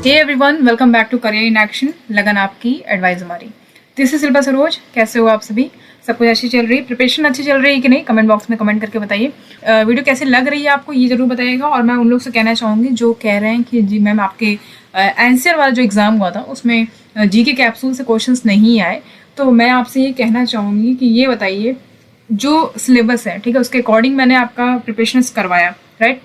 Hey everyone, welcome back to career in action. लगन आपकी, advice हमारी। This is Shilpa Saroj. कैसे हो आप सभी? सब कुछ अच्छी चल रही है? प्रिपरेशन अच्छी चल रही है कि नहीं? कमेंट बॉक्स में कमेंट करके बताइए। वीडियो कैसी लग रही है आपको, ये जरूर बताइएगा। और मैं उन लोग से कहना चाहूँगी जो कह रहे हैं कि जी मैम आपके आंसर वाला जो एग्ज़ाम हुआ था उसमें जी के कैप्सूल से क्वेश्चंस नहीं आए, तो मैं आपसे ये कहना चाहूँगी कि ये बताइए जो सिलेबस है, ठीक है, उसके अकॉर्डिंग मैंने आपका प्रिपरेशन करवाया, राइट।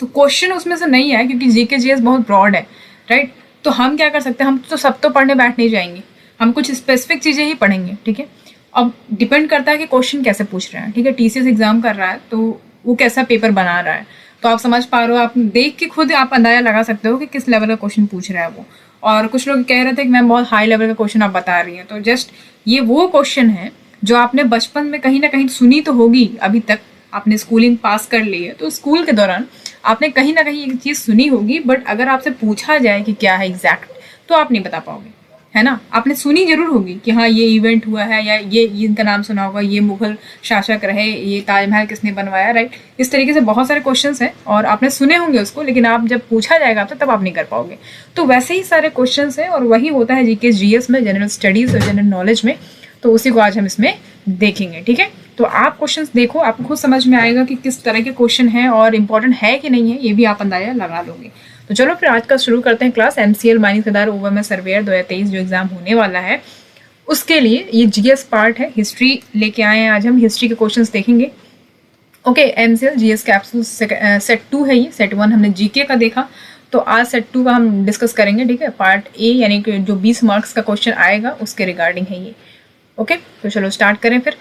तो क्वेश्चन उसमें से नहीं आया क्योंकि जीके जीएस बहुत ब्रॉड है, राइट। तो हम क्या कर सकते हैं, हम तो सब तो पढ़ने बैठ नहीं जाएंगे, हम कुछ स्पेसिफिक चीज़ें ही पढ़ेंगे, ठीक है। अब डिपेंड करता है कि क्वेश्चन कैसे पूछ रहे हैं, ठीक है। टीसीएस एग्जाम कर रहा है तो वो कैसा पेपर बना रहा है, तो आप समझ पा रहे हो, आप देख के खुद आप अंदाजा लगा सकते हो कि किस लेवल का क्वेश्चन पूछ रहा है वो। और कुछ लोग कह रहे थे कि मैम बहुत हाई लेवल का क्वेश्चन आप बता रही हैं, तो जस्ट ये वो क्वेश्चन है जो आपने बचपन में कहीं ना कहीं सुनी तो होगी। अभी तक आपने स्कूलिंग पास कर ली है तो स्कूल के दौरान आपने कहीं ना कहीं एक चीज़ सुनी होगी, बट अगर आपसे पूछा जाए कि क्या है एग्जैक्ट, तो आप नहीं बता पाओगे, है ना। आपने सुनी जरूर होगी कि हाँ ये इवेंट हुआ है, या ये इनका नाम सुना होगा, ये मुगल शासक रहे, ये ताजमहल किसने बनवाया, राइट। इस तरीके से बहुत सारे क्वेश्चंस हैं और आपने सुने होंगे उसको, लेकिन आप जब पूछा जाएगा आपसे तब आप नहीं कर पाओगे। तो वैसे ही सारे क्वेश्चंस हैं और वही होता है जीके जीएस में, जनरल स्टडीज और जनरल नॉलेज में। तो उसी को आज हम इसमें देखेंगे, ठीक है। तो आप क्वेश्चंस देखो, आपको खुद समझ में आएगा कि किस तरह के क्वेश्चन हैं और इंपॉर्टेंट है कि नहीं है, ये भी आप अंदाजा लगा लोगे। तो चलो फिर आज का शुरू करते हैं क्लास। एमसीएल माइनिंग ठेकेदार ओवरऑल सर्वेयर 2023 जो एग्जाम होने वाला है उसके लिए ये जीएस पार्ट है। हिस्ट्री लेके आए हैं आज हम, हिस्ट्री के क्वेश्चंस देखेंगे। Okay, MCL GS capsule set 2 है ये। सेट 1 हमने जीके का देखा, तो आज सेट 2 का हम डिस्कस करेंगे, ठीक है। पार्ट ए यानी कि जो 20 मार्क्स का क्वेश्चन आएगा उसके रिगार्डिंग है ये। ओके, तो चलो स्टार्ट करें फिर।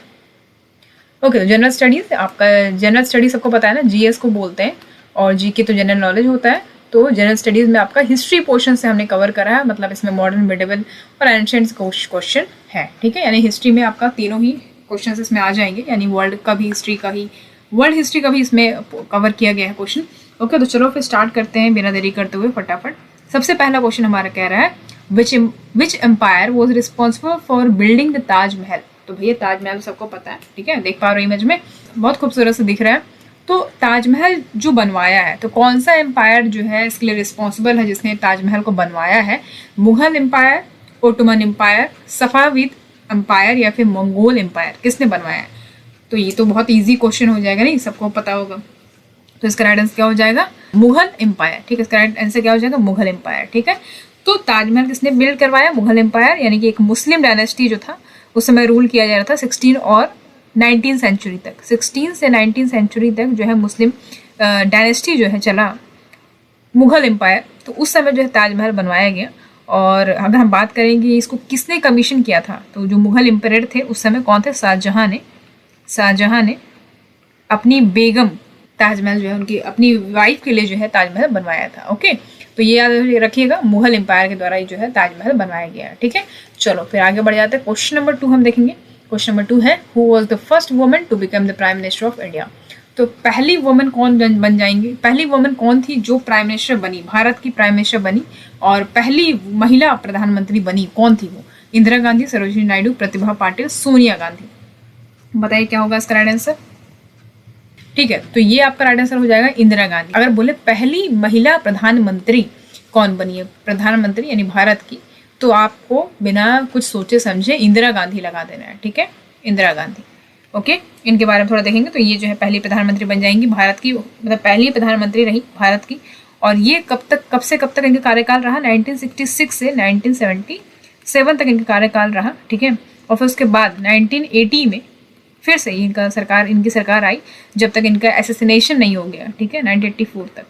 ओके, जनरल स्टडीज, आपका जनरल स्टडीज सबको पता है ना, जीएस को बोलते हैं, और जीके तो जनरल नॉलेज होता है। तो जनरल स्टडीज में आपका हिस्ट्री पोर्शन से हमने कवर करा है, मतलब इसमें मॉडर्न, मिडिवल और एंशिएंट क्वेश्चन है, ठीक है। यानी हिस्ट्री में आपका तीनों ही क्वेश्चन इसमें आ जाएंगे, यानी वर्ल्ड का भी हिस्ट्री का ही, वर्ल्ड हिस्ट्री का भी इसमें कवर किया गया है क्वेश्चन। ओके, तो चलो फिर स्टार्ट करते हैं बिना देरी करते हुए फटाफट। सबसे पहला क्वेश्चन हमारा कह रहा है which empire was responsible for building the Taj Mahal. तो भैया ताजमहल सबको पता है, ठीक है, देख पा रहे हो इमेज में, बहुत खूबसूरत से दिख रहा है। तो ताजमहल जो बनवाया है, तो कौन सा एम्पायर जो है इसके लिए रिस्पॉन्सिबल है, जिसने ताजमहल को बनवाया है? Mughal empire, Ottoman empire, Safavid empire या फिर मंगोल एम्पायर, किसने बनवाया है? तो ये तो बहुत ईजी क्वेश्चन हो जाएगा, नहीं सबको पता होगा। तो इसका राइट आंसर क्या हो जाएगा? मुगल एम्पायर, ठीक है। इसका राइट आंसर क्या हो जाएगा? मुगल एम्पायर, ठीक है। तो ताजमहल किसने बिल्ड करवाया? मुगल एम्पायर, यानी कि एक मुस्लिम डायनेस्टी जो था उस समय रूल किया जा रहा था 16 और 19 सेंचुरी तक। 16 से 19 सेंचुरी तक जो है मुस्लिम डायनेस्टी जो है चला, मुगल एम्पायर। तो उस समय जो है ताजमहल बनवाया गया। और अगर हम बात करेंगे इसको किसने कमीशन किया था, तो जो मुगल एम्पायर थे उस समय कौन थे? शाहजहां ने अपनी बेगम ताजमहल जो है उनकी अपनी वाइफ के लिए जो है ताजमहल बनवाया था। ओके, तो ये याद रखिएगा, मुगल एम्पायर के द्वारा जो है ताजमहल बनवाया गया है, ठीक है। चलो फिर आगे बढ़ जाते हैं। क्वेश्चन नंबर 2 हम देखेंगे। क्वेश्चन नंबर 2 है who was the first woman to become the prime minister of India. तो पहली वुमन कौन बन जाएंगी? पहली वुमन कौन थी जो प्राइम मिनिस्टर बनी, भारत की प्राइम मिनिस्टर बनी, और पहली महिला प्रधानमंत्री बनी, कौन थी वो? इंदिरा गांधी, सरोजिनी नायडू, प्रतिभा पाटिल, सोनिया गांधी। बताइए क्या होगा इसका राइट आंसर? ठीक है, तो ये आपका राइट आंसर हो जाएगा इंदिरा गांधी। अगर बोले पहली महिला प्रधानमंत्री कौन बनी है, प्रधानमंत्री यानी भारत की, तो आपको बिना कुछ सोचे समझे इंदिरा गांधी लगा देना है, ठीक है, इंदिरा गांधी। ओके, इनके बारे में थोड़ा देखेंगे। तो ये जो है पहली प्रधानमंत्री बन जाएंगी भारत की, मतलब पहली प्रधानमंत्री रही भारत की। और ये कब से कब तक इनका कार्यकाल रहा? 1966 से 1977 तक इनका कार्यकाल रहा, ठीक है। और फिर उसके बाद 1980 में फिर से इनकी सरकार आई, जब तक इनका एसेसिनेशन नहीं हो गया, ठीक है, 1984 तक।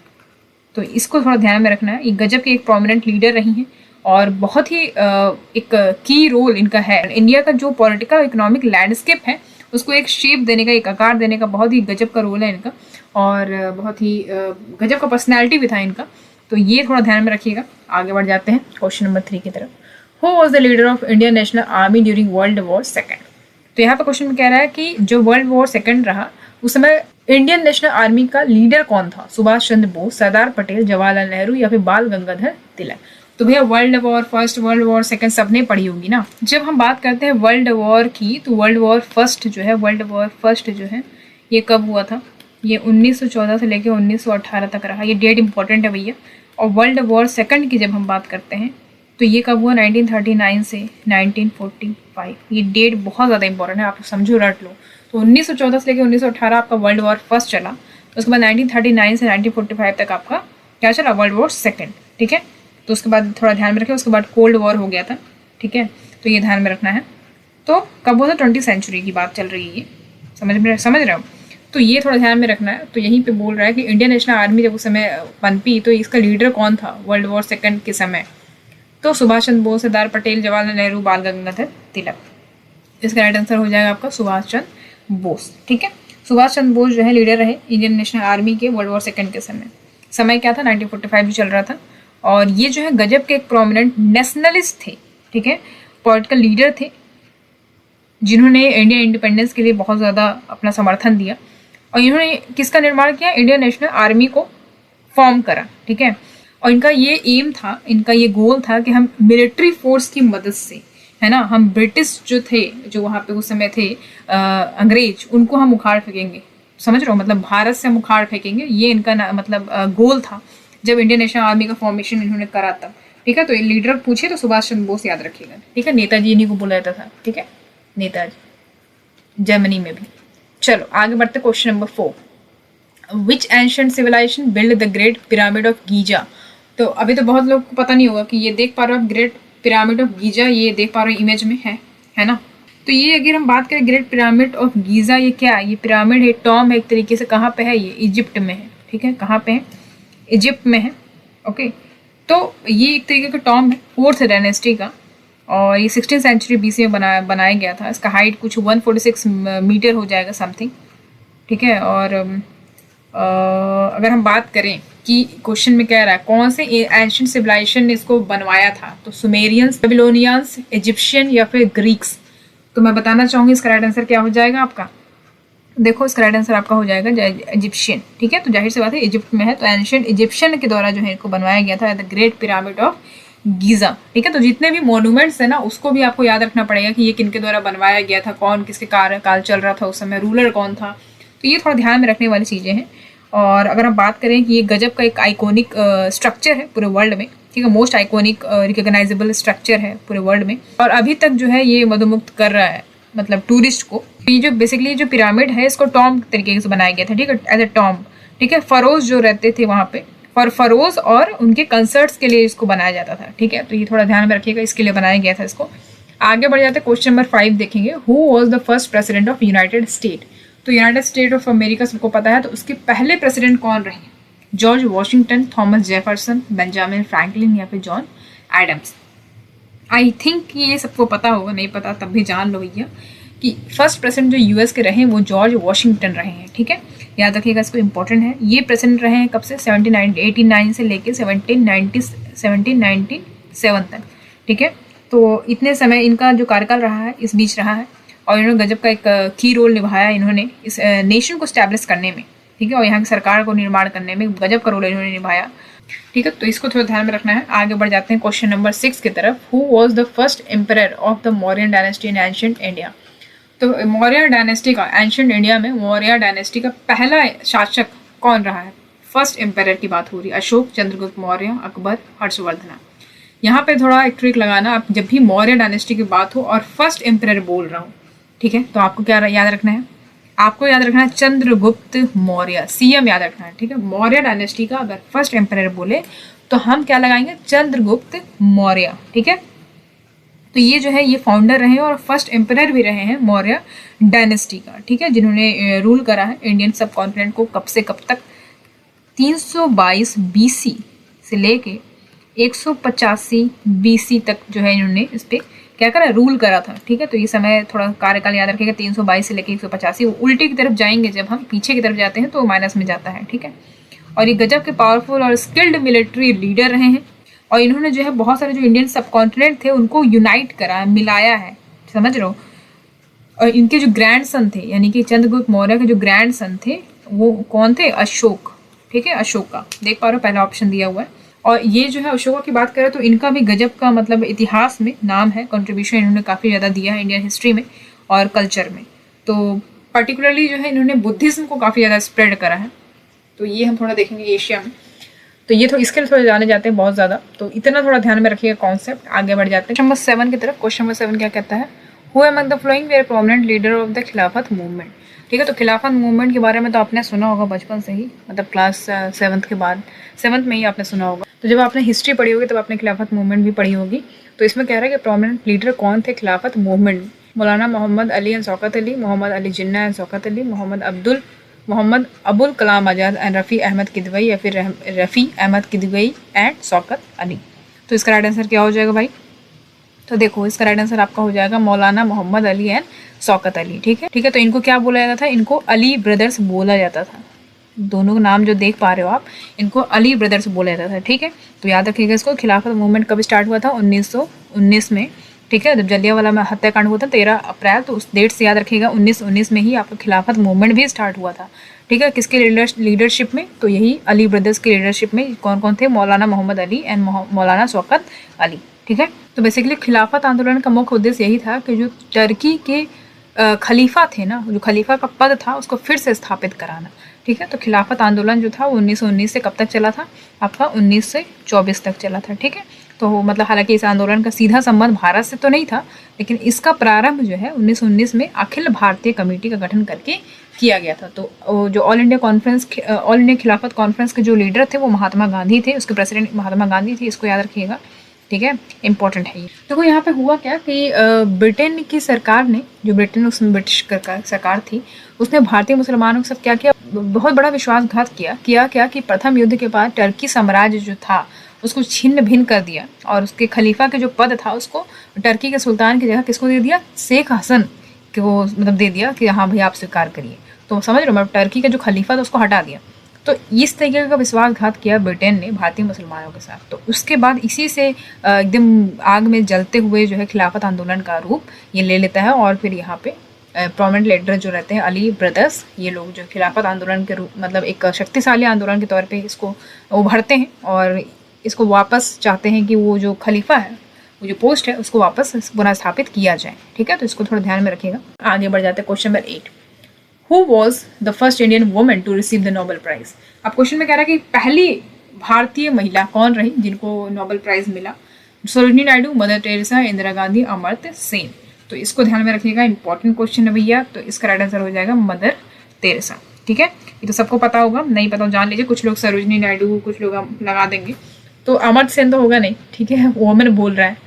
तो इसको थोड़ा ध्यान में रखना है। ये गजब के एक प्रोमिनेंट लीडर रही हैं और बहुत ही एक की रोल इनका है। इंडिया का जो पॉलिटिकल इकोनॉमिक लैंडस्केप है उसको एक शेप देने का, एक आकार देने का बहुत ही गजब का रोल है इनका, और बहुत ही गजब का पर्सनैलिटी भी था इनका। तो ये थोड़ा ध्यान में रखिएगा। आगे बढ़ जाते हैं क्वेश्चन नंबर 3 की तरफ। Who was the leader of Indian national army during world war second. तो यहाँ पर क्वेश्चन में कह रहा है कि जो वर्ल्ड वॉर सेकेंड रहा उस समय इंडियन नेशनल आर्मी का लीडर कौन था? सुभाष चंद्र बोस, सरदार पटेल, जवाहरलाल नेहरू या फिर बाल गंगाधर तिलक। तो भैया world war first, world war second सबने पढ़ी होगी ना। जब हम बात करते हैं वर्ल्ड वॉर की, तो वर्ल्ड वॉर फर्स्ट जो है ये कब हुआ था? ये 1914 से लेकर 1918 तक रहा। ये डेट इंपॉर्टेंट है भैया। और वर्ल्ड वॉर सेकंड की जब हम बात करते हैं तो ये कब हुआ, 1939 से 1945। ये डेट बहुत ज़्यादा इंपॉर्टेंट है, आप समझो, रट लो। तो 1914 से लेकर 1918 आपका वर्ल्ड वॉर फर्स्ट चला, उसके बाद 1939 से 1945 तक आपका क्या चला, वर्ल्ड वॉर सेकंड, ठीक है। तो उसके बाद थोड़ा ध्यान में रखें, उसके बाद कोल्ड वॉर हो गया था, ठीक है, तो ये ध्यान में रखना है। तो कब हुआ था, 20वीं सेंचुरी की बात चल रही है, ये समझ रहे हो। तो ये थोड़ा ध्यान में रखना है। तो यहीं पे बोल रहा है कि इंडियन नेशनल आर्मी जब उस समय पनपी तो इसका लीडर कौन था वर्ल्ड वॉर सेकंड के समय, तो सुभाष चंद्र बोस, सरदार पटेल, जवाहरलाल नेहरू, बाल गंगाधर तिलक। इसका राइट आंसर हो जाएगा आपका सुभाष चंद्र बोस, ठीक है। सुभाष चंद्र बोस जो है लीडर रहे इंडियन नेशनल आर्मी के वर्ल्ड वॉर सेकंड के समय क्या था, 1945 भी चल रहा था। और ये जो है गजब के एक प्रोमिनेंट नेशनलिस्ट थे, ठीक है, पॉलिटिकल लीडर थे, जिन्होंने इंडिया इंडिपेंडेंस के लिए बहुत ज़्यादा अपना समर्थन दिया। और इन्होंने किसका निर्माण किया, इंडियन नेशनल आर्मी को फॉर्म करा, ठीक है। और इनका ये एम था, इनका ये गोल था कि हम मिलिट्री फोर्स की मदद से, है ना, हम ब्रिटिश जो थे, जो वहाँ पे उस समय थे अंग्रेज, उनको हम उखाड़ फेंकेंगे, समझ रहे हो, मतलब भारत से हम उखाड़ फेंकेंगे, ये इनका मतलब गोल था जब इंडियन नेशनल आर्मी का फॉर्मेशन इन्होंने करा तब, ठीक है। तो ये लीडर पूछे तो सुभाष चंद्र बोस याद रखिएगा, ठीक है। नेताजी इन्हीं को बोला जाता था, ठीक है, नेताजी, जर्मनी में भी। चलो आगे बढ़ते, question number 4, which ancient civilization build the great pyramid of Giza. तो अभी तो बहुत लोग को पता नहीं होगा कि ये देख पा रहे हो आप, ग्रेट पिरामिड ऑफ गीजा, ये देख पा रहे हो इमेज में है ना। तो ये अगर हम बात करें ग्रेट पिरामिड ऑफ गीजा, ये क्या है, ये पिरामिड है, टॉम है एक तरीके से, कहाँ पे है, ये इजिप्ट में है, ठीक है, कहाँ पे है, इजिप्ट में है, ओके। तो ये एक तरीके का टॉम है 4th डायनेस्टी का, और ये 16th सेंचुरी BC में बनाया गया था। इसका हाइट कुछ 146 मीटर हो जाएगा समथिंग, ठीक है। और अगर हम बात करें कि क्वेश्चन में कह रहा है कौन से एंशिएंट सिविलाइजेशन ने इसको बनवाया था, तो सुमेरियंस, बेबीलोनियंस, इजिप्शियन या फिर ग्रीक्स। तो मैं बताना चाहूँगी इसका राइट आंसर क्या हो जाएगा आपका, देखो इसका राइट आंसर आपका हो जाएगा इजिप्शियन, ठीक है। तो जाहिर सी बात है इजिप्ट में है, तो एंशिएंट इजिप्शियन के द्वारा जो है इनको बनवाया गया था the great pyramid of Giza, ठीक है। तो जितने भी मॉन्यूमेंट्स है ना, उसको भी आपको याद रखना पड़ेगा कि ये किनके द्वारा बनवाया गया था, कौन किसके काल चल रहा था उस समय, रूलर कौन था। तो ये थोड़ा ध्यान में रखने वाली चीज़ें हैं। और अगर हम बात करें कि ये गजब का एक आइकॉनिक स्ट्रक्चर है पूरे वर्ल्ड में, ठीक है, मोस्ट आइकॉनिक रिकॉग्नाइजेबल स्ट्रक्चर है पूरे वर्ल्ड में, और अभी तक जो है ये मधुमुक्त कर रहा है मतलब टूरिस्ट को। ये जो बेसिकली जो पिरामिड है इसको टॉम तरीके से बनाया गया था, ठीक है, एज ए टॉम, ठीक है। फरोज जो रहते थे वहाँ पे, फरोज और उनके कंसर्ट्स के लिए इसको बनाया जाता था, ठीक है। तो ये थोड़ा ध्यान में रखिएगा, इसके लिए बनाया गया था इसको। आगे बढ़ जाते हैं, क्वेश्चन नंबर 5 देखेंगे, who was the first president of United state. तो यूनाइटेड स्टेट ऑफ अमेरिका सबको पता है, तो उसके पहले प्रेसिडेंट कौन रहे, George Washington, Thomas Jefferson, Benjamin Franklin या फिर जॉन एडम्स। आई थिंक ये सबको पता होगा, नहीं पता तब भी जान लो भैया कि फर्स्ट प्रेसिडेंट जो यूएस के रहे वो जॉर्ज वॉशिंगटन रहे हैं, ठीक है, याद रखिएगा, इसको इंपॉर्टेंट है। ये प्रेसिडेंट रहे हैं कब से, 1789 से लेके 1797 तक, ठीक है। तो इतने समय इनका जो कार्यकाल रहा है इस बीच रहा है, और इन्होंने गजब का एक की रोल निभाया इन्होंने इस नेशन को स्टैब्लिश करने में, ठीक है, और यहाँ की सरकार को निर्माण करने में गजब का रोल इन्होंने निभाया, ठीक है। तो इसको थोड़ा ध्यान में रखना है। आगे बढ़ जाते हैं क्वेश्चन नंबर 6 की तरफ, who was the first emperor of the Mauryan dynasty in ancient India. तो मौर्य डायनेस्टी का, एंशिएंट इंडिया में मौर्य डायनेस्टी का पहला शासक कौन रहा है, फर्स्ट एम्परर की बात हो रही है, अशोक, चंद्रगुप्त मौर्य, अकबर, हर्षवर्धन। यहाँ पे थोड़ा एक ट्रिक लगाना, आप जब भी मौर्य डायनेस्टी की बात हो और फर्स्ट एम्परर बोल रहा हूँ, ठीक है, तो आपको क्या याद रखना है, आपको याद रखना है चंद्रगुप्त मौर्य, CM याद रखना है, ठीक है। मौर्य डायनेस्टी का अगर फर्स्ट एम्परर बोले तो हम क्या लगाएंगे, चंद्रगुप्त मौर्य, ठीक है। तो ये जो है ये फाउंडर रहे हैं और फर्स्ट एम्परर भी रहे हैं मौर्य डायनेस्टी का, ठीक है, जिन्होंने रूल करा है इंडियन सब कॉन्टिनेंट को कब से कब तक, 322 BC से लेके 185 BC तक जो है इन्होंने इस पर क्या करा, रूल करा था, ठीक है। तो ये समय थोड़ा कार्यकाल याद रखिएगा, 322 से लेके 185, उल्टी की तरफ जाएंगे जब हम पीछे की तरफ जाते हैं तो माइनस में जाता है, ठीक है। और ये गजब के पावरफुल और स्किल्ड मिलिट्री लीडर रहे हैं, और इन्होंने जो है बहुत सारे जो इंडियन सब कॉन्टिनेंट थे उनको यूनाइट करा, मिलाया है, समझ रहे हो। और इनके जो ग्रैंड सन थे, यानी कि चंद्रगुप्त मौर्य के जो ग्रैंड सन थे वो कौन थे, अशोक, ठीक है, अशोका, देख पा रहे हो पहला ऑप्शन दिया हुआ है। और ये जो है अशोका की बात करें तो इनका भी गजब का मतलब इतिहास में नाम है, कंट्रीब्यूशन इन्होंने काफ़ी ज़्यादा दिया है इंडियन हिस्ट्री में और कल्चर में। तो पर्टिकुलरली जो है इन्होंने बुद्धिज्म को काफ़ी ज़्यादा स्प्रेड करा है, तो ये हम थोड़ा देखेंगे एशिया में। तो ये इसके लिए थोड़ा जाने जाते हैं बहुत ज़्यादा, तो इतना थोड़ा ध्यान में रखिएगा कॉन्सेप्ट। आगे बढ़ जाते हैं नंबर 7 की तरफ। क्वेश्चन नंबर 7 क्या कहता है, who among the following were prominent leader of the Khilafat movement. ठीक है, तो खिलाफत मूवमेंट के बारे में तो आपने सुना होगा बचपन से ही, मतलब क्लास 7th के बाद, 7th में ही आपने सुना होगा। तो जब आपने हिस्ट्री पढ़ी होगी तब आपने खिलाफत मूवमेंट भी पढ़ी होगी। तो इसमें कह रहा है कि प्रोमिनेंट लीडर कौन थे Khilafat movement. Maulana Mohammad Ali and Shaukat Ali, Mohammad Ali Jinnah and Shaukat Ali, Mohammad Abul Kalam Azad and Rafi Ahmed Kidwai, या फिर रफ़ी अहमद किदवई एंड शौकत अली। तो इसका राइट आंसर क्या हो जाएगा भाई? तो देखो इसका राइट आंसर आपका हो जाएगा मौलाना मोहम्मद अली एंड शौकत अली। ठीक है, तो इनको क्या बोला जाता था? इनको अली ब्रदर्स बोला जाता था। दोनों नाम जो देख पा रहे हो आप, इनको अली ब्रदर्स बोला जाता था। ठीक है, तो याद रखिएगा इसको। खिलाफत मूवमेंट कब स्टार्ट हुआ था? 1919 में। ठीक है, जब जलियांवाला में हत्याकांड हुआ था 13 अप्रैल, तो उस डेट से याद रखिएगा 1919 में ही आपका खिलाफत मूवमेंट भी स्टार्ट हुआ था। ठीक है, किसके लीडरशिप में? तो यही अली ब्रदर्स की लीडरशिप में। कौन कौन थे? मौलाना मोहम्मद अली एंड मौलाना शौकत अली। ठीक है, तो बेसिकली खिलाफत आंदोलन का मुख्य उद्देश्य यही था कि जो टर्की के खलीफा थे ना, जो खलीफा का पद था उसको फिर से स्थापित कराना। ठीक है, तो खिलाफत आंदोलन जो था वो 1919 से कब तक चला था? आपका 19 से 24 तक चला था। ठीक है, तो मतलब हालांकि इस आंदोलन का सीधा संबंध भारत से तो नहीं था, लेकिन इसका प्रारंभ जो है 1919 में अखिल भारतीय कमेटी का गठन करके किया गया था। तो जो ऑल इंडिया खिलाफत कॉन्फ्रेंस के जो लीडर थे वो महात्मा गांधी थे, उसके प्रेसिडेंट महात्मा गांधी थे, इसको याद रखिएगा। ठीक है, इंपॉर्टेंट है ये। देखो यहाँ पे हुआ क्या कि ब्रिटेन की सरकार ने, जो ब्रिटेन उसमें ब्रिटिश सरकार थी, उसने भारतीय मुसलमानों के साथ क्या किया? बहुत बड़ा विश्वासघात किया क्या कि प्रथम युद्ध के बाद टर्की साम्राज्य जो था उसको छिन्न भिन्न कर दिया, और उसके खलीफा के जो पद था उसको टर्की के सुल्तान की जगह किसको दे दिया? शेख हसन को मतलब दे दिया कि हाँ भाई आप स्वीकार करिए। तो समझ रहे हो, टर्की का जो खलीफा था उसको हटा दिया। तो इस तरीके का विश्वासघात किया ब्रिटेन ने भारतीय मुसलमानों के साथ। तो उसके बाद इसी से एकदम आग में जलते हुए जो है खिलाफत आंदोलन का रूप ये ले लेता है, और फिर यहाँ पे प्रोमिनेंट लीडर जो रहते हैं अली ब्रदर्स, ये लोग जो खिलाफत आंदोलन के रूप मतलब एक शक्तिशाली आंदोलन के तौर पे इसको उभरते हैं, और इसको वापस चाहते हैं कि वो जो खलीफा है, वो जो पोस्ट है, उसको वापस पुनः स्थापित किया जाए। ठीक है, तो इसको थोड़ा ध्यान में रखिएगा। आगे बढ़ जाते हैं question number 8। Who was the first Indian woman to receive the Nobel Prize? अब क्वेश्चन में कह रहा है कि पहली भारतीय महिला कौन रही जिनको नोबेल प्राइज मिला? Sarojini Naidu, mother Teresa, Indira Gandhi, Amartya Sen. तो इसको ध्यान में रखिएगा, इंपॉर्टेंट क्वेश्चन है भैया। तो इसका राइट आंसर हो जाएगा मदर टेरेसा। ठीक है, ये तो सबको पता होगा, नहीं पता जान लीजिए। कुछ लोग सरोजिनी नायडू, कुछ लोग लगा देंगे। तो अमर्त्य सेन तो होगा नहीं। ठीक है, वोमेन बोल रहा है,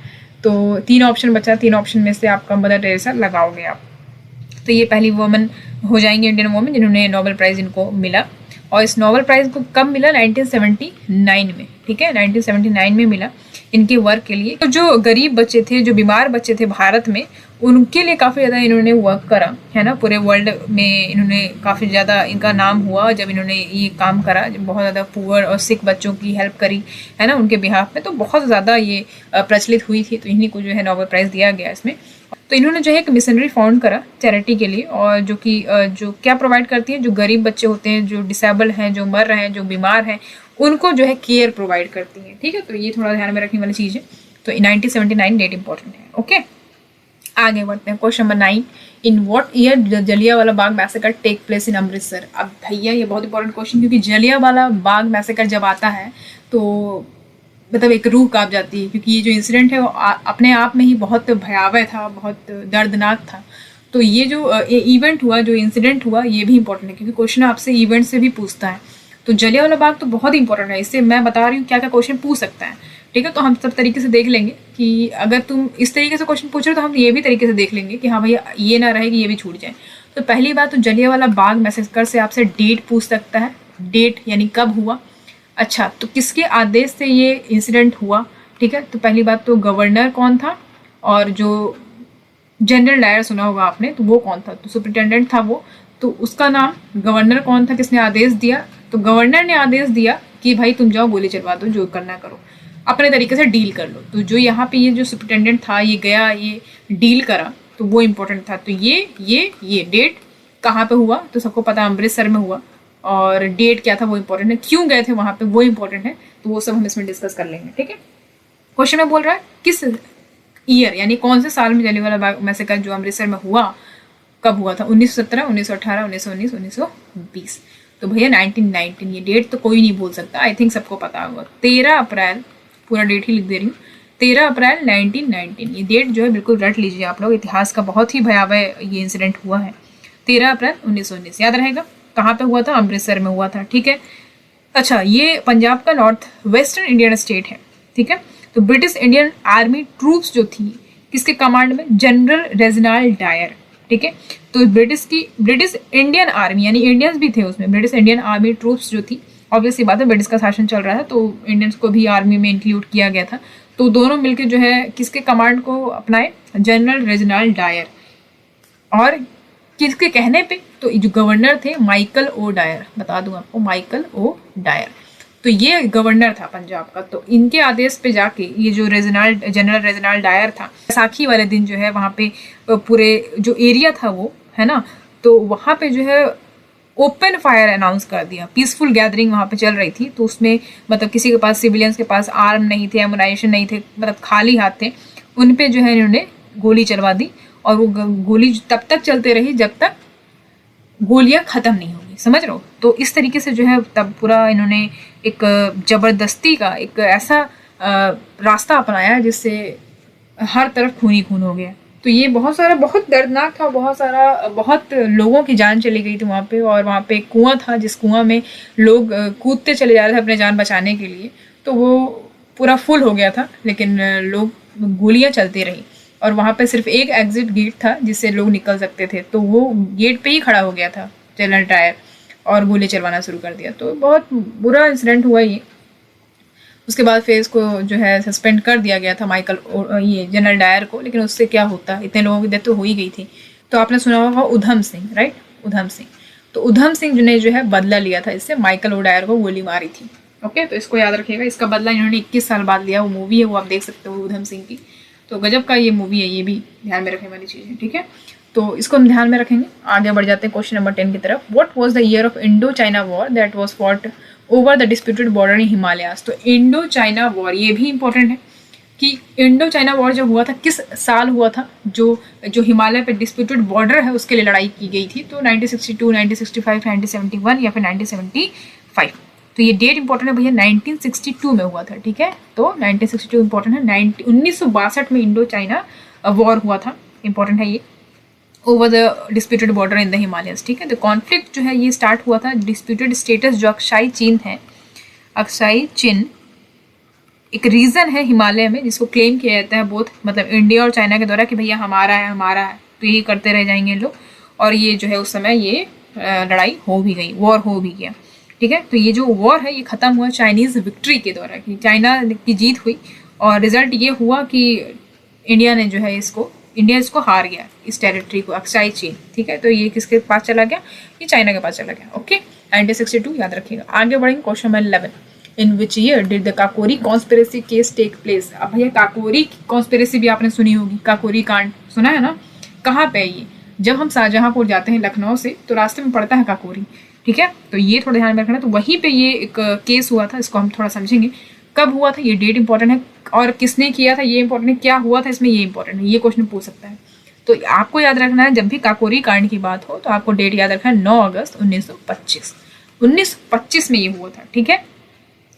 तो 3 ऑप्शन बचा, 3 ऑप्शन में से आपका मदर टेरेसा लगाओगे आप। तो ये पहली वुमेन हो जाएंगे, इंडियन वुमेन, जिन्होंने नोबेल प्राइज़ इनको मिला। और इस नोबेल प्राइज़ को कब मिला? 1979 में। ठीक है, 1979 में मिला इनके वर्क के लिए। तो जो गरीब बच्चे थे, जो बीमार बच्चे थे भारत में, उनके लिए काफ़ी ज़्यादा इन्होंने वर्क करा है ना। पूरे वर्ल्ड में इन्होंने काफ़ी ज़्यादा इनका नाम हुआ जब इन्होंने ये काम करा। बहुत ज़्यादा पुअर और सिक बच्चों की हेल्प करी है ना उनके बिहाफ में, तो बहुत ज़्यादा ये प्रचलित हुई थी। तो इन्हीं को जो है नोबेल प्राइज़ दिया गया इसमें। तो इन्होंने जो है एक मिशनरी फाउंड करा चैरिटी के लिए, और जो कि जो क्या प्रोवाइड करती है, जो गरीब बच्चे होते हैं, जो डिसेबल हैं, जो मर रहे हैं, जो बीमार हैं, उनको जो है केयर प्रोवाइड करती है। ठीक है, तो ये थोड़ा ध्यान में रखने वाली चीज़ है। तो 1979 डेट इंपॉर्टेंट है। ओके, आगे बढ़ते हैं। Question number 9। In what year Jallianwala Bagh massacre take place in Amritsar? अब भैया ये बहुत इंपॉर्टेंट क्वेश्चन, क्योंकि जलियांवाला बाग मैसेकर जब आता है तो मतलब एक रूह कांप जाती है, क्योंकि ये जो इंसिडेंट है वो अपने आप में ही बहुत भयावह था, बहुत दर्दनाक था। तो ये जो इवेंट हुआ, जो इंसिडेंट हुआ, ये भी इंपॉर्टेंट है, क्योंकि क्वेश्चन आपसे इवेंट से भी पूछता है। तो जलियांवाला बाग तो बहुत इंपॉर्टेंट है, इससे मैं बता रही हूँ क्या क्या क्वेश्चन पूछ सकता है। ठीक है, तो हम सब तरीके से देख लेंगे कि अगर तुम इस तरीके से क्वेश्चन पूछ रहे हो तो हम ये भी तरीके से देख लेंगे कि हाँ भैया ये ना रहे कि ये भी छूट जाए। तो पहली बात, तो जलियांवाला बाग मैसेकर से आपसे डेट पूछ सकता है, डेट यानी कब हुआ। अच्छा, तो किसके आदेश से ये इंसिडेंट हुआ? ठीक है, तो पहली बात तो गवर्नर कौन था, और जो जनरल डायर सुना होगा आपने, तो वो कौन था? तो सुपरिटेंडेंट था वो, तो उसका नाम गवर्नर कौन था, किसने आदेश दिया? तो गवर्नर ने आदेश दिया कि भाई तुम जाओ गोली चलवा दो, जो करना करो, अपने तरीके से डील कर लो। तो जो यहाँ पे ये जो सुपरिटेंडेंट था, ये गया, ये डील करा, तो वो इम्पोर्टेंट था। तो ये डेट कहाँ पे हुआ? तो सबको पता अमृतसर में हुआ, और डेट क्या था वो इंपॉर्टेंट है, क्यों गए थे वहां पे वो इंपॉर्टेंट है। तो वो सब हम इसमें डिस्कस कर लेंगे। ठीक है, क्वेश्चन में बोल रहा है किस ईयर यानी कौन से साल में जलियांवाला बाग मैसेकर जो अमृतसर में हुआ, कब हुआ था? 1917, 1918, 1919, 1920। तो भैया 1919, ये डेट तो कोई नहीं भूल सकता, आई थिंक सबको पता होगा। 13 अप्रैल, पूरा डेट ही लिख दे रही हूँ, 13 अप्रैल 1919, ये डेट जो है बिल्कुल रट लीजिए आप लोग, इतिहास का बहुत ही भयावह ये इंसिडेंट हुआ है। 13 अप्रैल 1919 याद रहेगा। कहाँ पे हुआ था? अमृतसर में हुआ था, ठीक है। अच्छा, ये पंजाब का नॉर्थ वेस्टर्न इंडियन स्टेट है, ठीक है। तो ब्रिटिश इंडियन आर्मी ट्रूप्स जो थी किसके कमांड में? जनरल रेजिनाल्ड डायर, ठीक है। तो ब्रिटिश इंडियन आर्मी, यानी इंडियंस भी थे उसमें, ब्रिटिश इंडियन आर्मी ट्रूप्स जो थी, ऑब्वियसली बात है ब्रिटिश का शासन चल रहा है तो इंडियंस को भी आर्मी में इंक्लूड किया गया था। तो दोनों मिलकर जो है किसके कमांड को अपनाए? General Reginald Dyer. और किसके कहने पे? तो जो गवर्नर थे माइकल ओ डायर, बता दूं आपको, माइकल ओ डायर। तो ये गवर्नर था पंजाब का। तो इनके आदेश पे जाके ये जो जनरल रेजिनाल्ड डायर था, बैसाखी वाले दिन जो है वहाँ पे पूरे जो एरिया था वो है ना, तो वहाँ पे जो है ओपन फायर अनाउंस कर दिया। पीसफुल गैदरिंग वहाँ पे चल रही थी, तो उसमें मतलब किसी के पास, सिविलियंस के पास आर्म नहीं थे, एमुनाइजेशन नहीं थे, मतलब खाली हाथ थे, उन पे जो है इन्होंने गोली चलवा दी। और वो गोली तब तक चलते रही जब तक गोलियां खत्म नहीं होगी, समझ रहे हो। तो इस तरीके से जो है तब पूरा इन्होंने एक जबरदस्ती का एक ऐसा रास्ता अपनाया जिससे हर तरफ खून ही खून हो गया। तो ये बहुत दर्दनाक था, बहुत लोगों की जान चली गई थी वहाँ पे। और वहाँ पे एक कुआं था, जिस कुआं में लोग कूदते चले जा रहे थे अपने जान बचाने के लिए, तो वो पूरा फुल हो गया था, लेकिन लोग, गोलियां चलती रही। और वहाँ पे सिर्फ एक एग्जिट गेट था जिससे लोग निकल सकते थे, तो वो गेट पे ही खड़ा हो गया था जनरल डायर और गोली चलवाना शुरू कर दिया। तो बहुत बुरा इंसिडेंट हुआ ये। उसके बाद फिर इसको जो है सस्पेंड कर दिया गया था ये जनरल डायर को, लेकिन उससे क्या होता, इतने लोगों की डेथ तो हो ही गई थी। तो आपने सुना होगा उधम सिंह, राइट, उधम सिंह। तो उधम सिंह ने जो है बदला लिया था इससे, माइकल ओ डायर को गोली मारी थी। ओके, तो इसको याद रखिएगा, इसका बदला इन्होंने 21 साल बाद लिया। वो मूवी है, वो आप देख सकते हो उधम सिंह की। तो गजब का ये मूवी है, ये भी ध्यान में रखने वाली चीज़ है, ठीक है। तो इसको हम ध्यान में रखेंगे। आगे बढ़ जाते हैं क्वेश्चन नंबर 10 की तरफ। What was the year of Indo China war that was fought over the disputed border in Himalayas. तो इंडो चाइना वॉर, ये भी इंपॉर्टेंट है कि इंडो चाइना वॉर जब हुआ था किस साल हुआ था, जो हिमालय पे डिस्प्यूटेड बॉर्डर है उसके लिए लड़ाई की गई थी। तो 1962, 1965, 1971 या फिर 1975। तो ये डेट इंपॉर्टेंट है भैया, 1962 में हुआ था, ठीक है। तो 1962 इंपॉर्टेंट है। 1962 में इंडो चाइना वॉर हुआ था, इंपॉर्टेंट है ये, over the disputed border in the Himalayas, ठीक है। तो कॉन्फ्लिक्ट जो है ये स्टार्ट हुआ था, डिस्प्यूटेड स्टेटस जो अक्साई चीन है, अक्साई चिन एक रीजन है हिमालय में जिसको क्लेम किया जाता है बोथ, मतलब इंडिया और चाइना के द्वारा कि भैया हमारा है, हमारा है। तो यही करते रह जाएंगे लोग। और ये जो है उस समय ये लड़ाई हो भी गई, वॉर हो भी गया, ठीक है। तो ये जो वॉर है ये खत्म हुआ चाइनीज विक्ट्री के द्वारा, कि चाइना की जीत हुई। और रिजल्ट ये हुआ कि इंडिया इसको हार गया, इस टेरिटरी को, अक्साई चीन, ठीक है। तो ये किसके पास चला गया? ये चाइना के पास चला गया। ओके, 1962 याद रखिएगा। आगे बढ़ेंगे question number 11। In which year did the Kakori conspiracy case take place. अब भैया काकोरी कॉन्स्पिरेसी भी आपने सुनी होगी, काकोरी कांड सुना है ना। कहाँ पे ये? जब हम शाहजहांपुर जाते हैं लखनऊ से तो रास्ते में पड़ता है काकोरी, ठीक है। तो ये थोड़ा ध्यान में रखना। तो वहीं पे ये एक केस हुआ था, इसको हम थोड़ा समझेंगे। कब हुआ था, ये डेट इंपॉर्टेंट है, और किसने किया था ये इंपॉर्टेंट है, क्या हुआ था इसमें ये इंपॉर्टेंट है, ये क्वेश्चन पूछ सकता है। तो आपको याद रखना है, जब भी काकोरी कांड की बात हो तो आपको डेट याद रखना है, 9 अगस्त 1925। 1925 में ये हुआ था, ठीक है।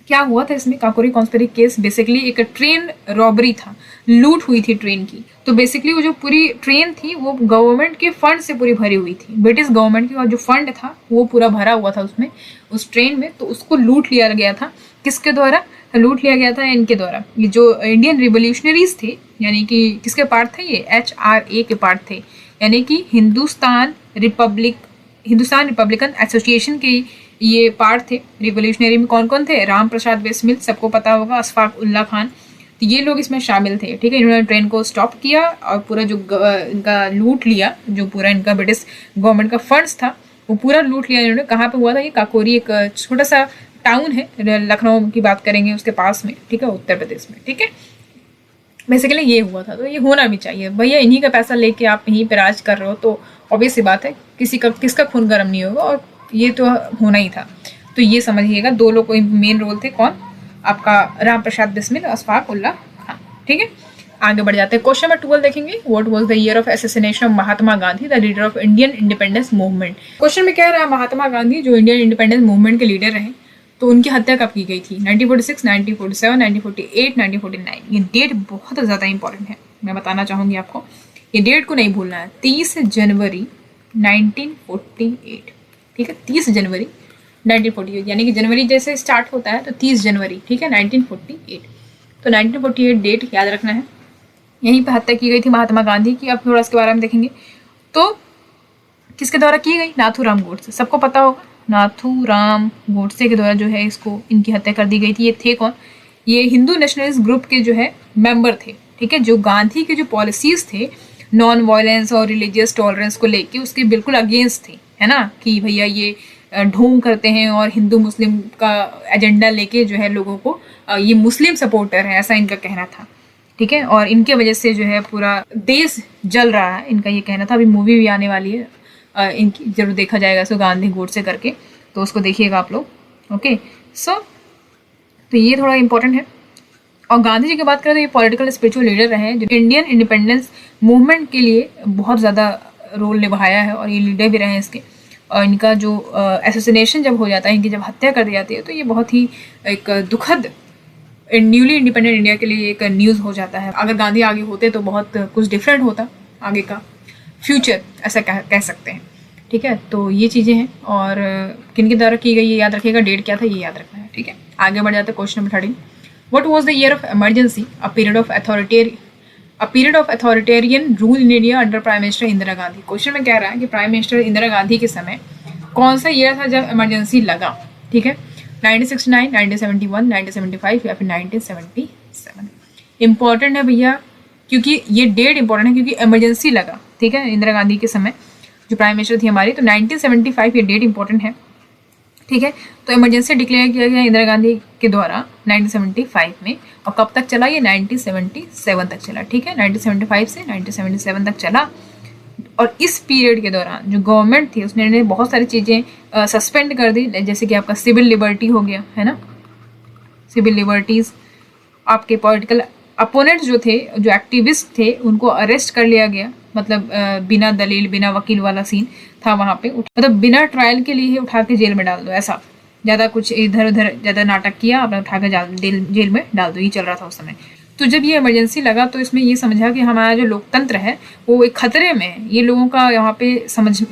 क्या हुआ था इसमें? काकोरी कॉन्स्पिरेसी केस बेसिकली एक ट्रेन रॉबरी था, लूट हुई थी ट्रेन की। तो बेसिकली वो जो पूरी ट्रेन थी वो गवर्नमेंट के फंड से पूरी भरी हुई थी, ब्रिटिश गवर्नमेंट की, और जो फंड था वो पूरा भरा हुआ था उसमें, उस ट्रेन में। तो उसको लूट लिया गया था, किसके द्वारा लूट लिया गया था? इनके द्वारा। ये जो इंडियन रिवोल्यूशनरीज थे, यानी कि किसके पार्ट थे ये? HRA के पार्ट थे, यानी कि हिंदुस्तान रिपब्लिकन एसोसिएशन के ये पार्ट थे। रिवोल्यूशनरी में कौन कौन थे? राम प्रसाद बिस्मिल, सबको पता होगा, अशफाक उल्ला खान, तो ये लोग इसमें शामिल थे, ठीक है। इन्होंने ट्रेन को स्टॉप किया और पूरा जो इनका लूट लिया, जो पूरा इनका ब्रिटिश गवर्नमेंट का फंड्स था वो पूरा लूट लिया इन्होंने। कहाँ पे हुआ था ये? काकोरी, एक छोटा सा टाउन है, लखनऊ की बात करेंगे उसके पास में, ठीक है, उत्तर प्रदेश में, ठीक है। बेसिकली ये हुआ था। तो ये होना भी चाहिए भैया, इन्हीं का पैसा लेके आप यहीं पे राज कर रहे हो, तो ऑब्वियस सी बात है किसका खून गर्म नहीं होगा, और ये तो होना ही था। तो ये समझिएगा, 2 लोग मेन रोल थे, कौन? आपका राम प्रसाद बिस्मिल, अशफाक उल्ला खान, ठीक है। आगे बढ़ जाते हैं। क्वेश्चन नंबर 12 देखेंगे, what was the year of assassination of Mahatma Gandhi, the leader of Indian independence movement. Question में कह रहा है महात्मा गांधी जो इंडियन इंडिपेंडेंस मूवमेंट के लीडर रहे, तो उनकी हत्या कब की गई थी? 1946, 1947, 1948, 1949। ये डेट बहुत ज़्यादा इंपॉर्टेंट है, मैं बताना चाहूँगी आपको, ये डेट को नहीं भूलना है। 30 जनवरी 1948, ठीक है, 30 जनवरी 1948, यानी कि जनवरी जैसे स्टार्ट होता है तो 30 जनवरी, ठीक है, 1948। तो 1948 डेट याद रखना है। यहीं पर हत्या की गई थी महात्मा गांधी की। अब थोड़ा इसके बारे में देखेंगे, तो किसके द्वारा की गई? नाथूराम गोडसे, सबको पता होगा, नाथूराम गोडसे के द्वारा जो है इसको, इनकी हत्या कर दी गई थी। ये थे कौन? ये हिंदू नेशनलिस्ट ग्रुप के जो है मेंबर थे, ठीक है, जो गांधी के जो पॉलिसीज थे नॉन वायलेंस और रिलीजियस टॉलरेंस को लेके उसके बिल्कुल अगेंस्ट थे, है ना, कि भैया ये ढोंग करते हैं और हिंदू मुस्लिम का एजेंडा लेके जो है लोगों को, ये मुस्लिम सपोर्टर है, ऐसा इनका कहना था, ठीक है, और इनके वजह से जो है पूरा देश जल रहा है, इनका ये कहना था। अभी मूवी भी आने वाली है इनकी, जरूर देखा जाएगा इसको, गांधी गोडसे करके, तो उसको देखिएगा आप लोग, ओके। सो तो ये थोड़ा इंपॉर्टेंट है। और गांधी जी की बात करें तो ये पॉलिटिकल स्पिरिचुअल लीडर रहे हैं जो इंडियन इंडिपेंडेंस मूवमेंट के लिए बहुत ज़्यादा रोल निभाया है, और ये लीडर भी रहे हैं इसके। और इनका जो एसोसिनेशन जब हो जाता है, इनकी जब हत्या कर दी जाती है, तो ये बहुत ही एक दुखद न्यूली इंडिपेंडेंट इंडिया के लिए एक न्यूज़ हो जाता है। अगर गांधी आगे होते तो बहुत कुछ डिफरेंट होता आगे का फ्यूचर, ऐसा कह सकते हैं, ठीक है। तो ये चीज़ें हैं, और किन के द्वारा की गई ये याद रखिएगा, डेट क्या था ये याद रखना है, ठीक है। आगे बढ़ जाते हैं question number 13, what was the year of emergency, a period of authoritarian rule in India under prime minister Indira Gandhi. Question में कह रहा है कि प्राइम मिनिस्टर इंदिरा गांधी के समय कौन सा ईयर था जब इमरजेंसी लगा, ठीक है, 1969, 1971, 1975 या फिर 1977। इंपॉर्टेंट है भैया, क्योंकि ये डेट इंपॉर्टेंट है, क्योंकि इमरजेंसी लगा, ठीक है, इंदिरा गांधी के समय जो प्राइम मिनिस्टर थी हमारी, तो 1975 ये डेट इंपॉर्टेंट है, ठीक है। तो इमरजेंसी डिक्लेयर किया गया इंदिरा गांधी के द्वारा 1975 में, और कब तक चला ये? 1977 तक चला, ठीक है, 1975 से 1977 तक चला। और इस पीरियड के दौरान जो गवर्नमेंट थी उसने बहुत सारी चीज़ें सस्पेंड कर दी, जैसे कि आपका सिविल लिबर्टी हो गया, है ना, सिविल लिबर्टीज़, आपके पॉलिटिकल अपोनेंट्स जो थे, जो एक्टिविस्ट थे, उनको अरेस्ट कर लिया गया, मतलब बिना दलील बिना वकील वाला सीन था वहाँ पे, मतलब बिना ट्रायल के लिए ही उठा के जेल में डाल दो, ऐसा ज़्यादा कुछ इधर उधर ज़्यादा नाटक किया, आपने उठा के जेल में डाल दो, ये चल रहा था उस समय। तो जब ये इमरजेंसी लगा तो इसमें ये समझा कि हमारा जो लोकतंत्र है वो एक खतरे में है। ये लोगों का यहाँ पे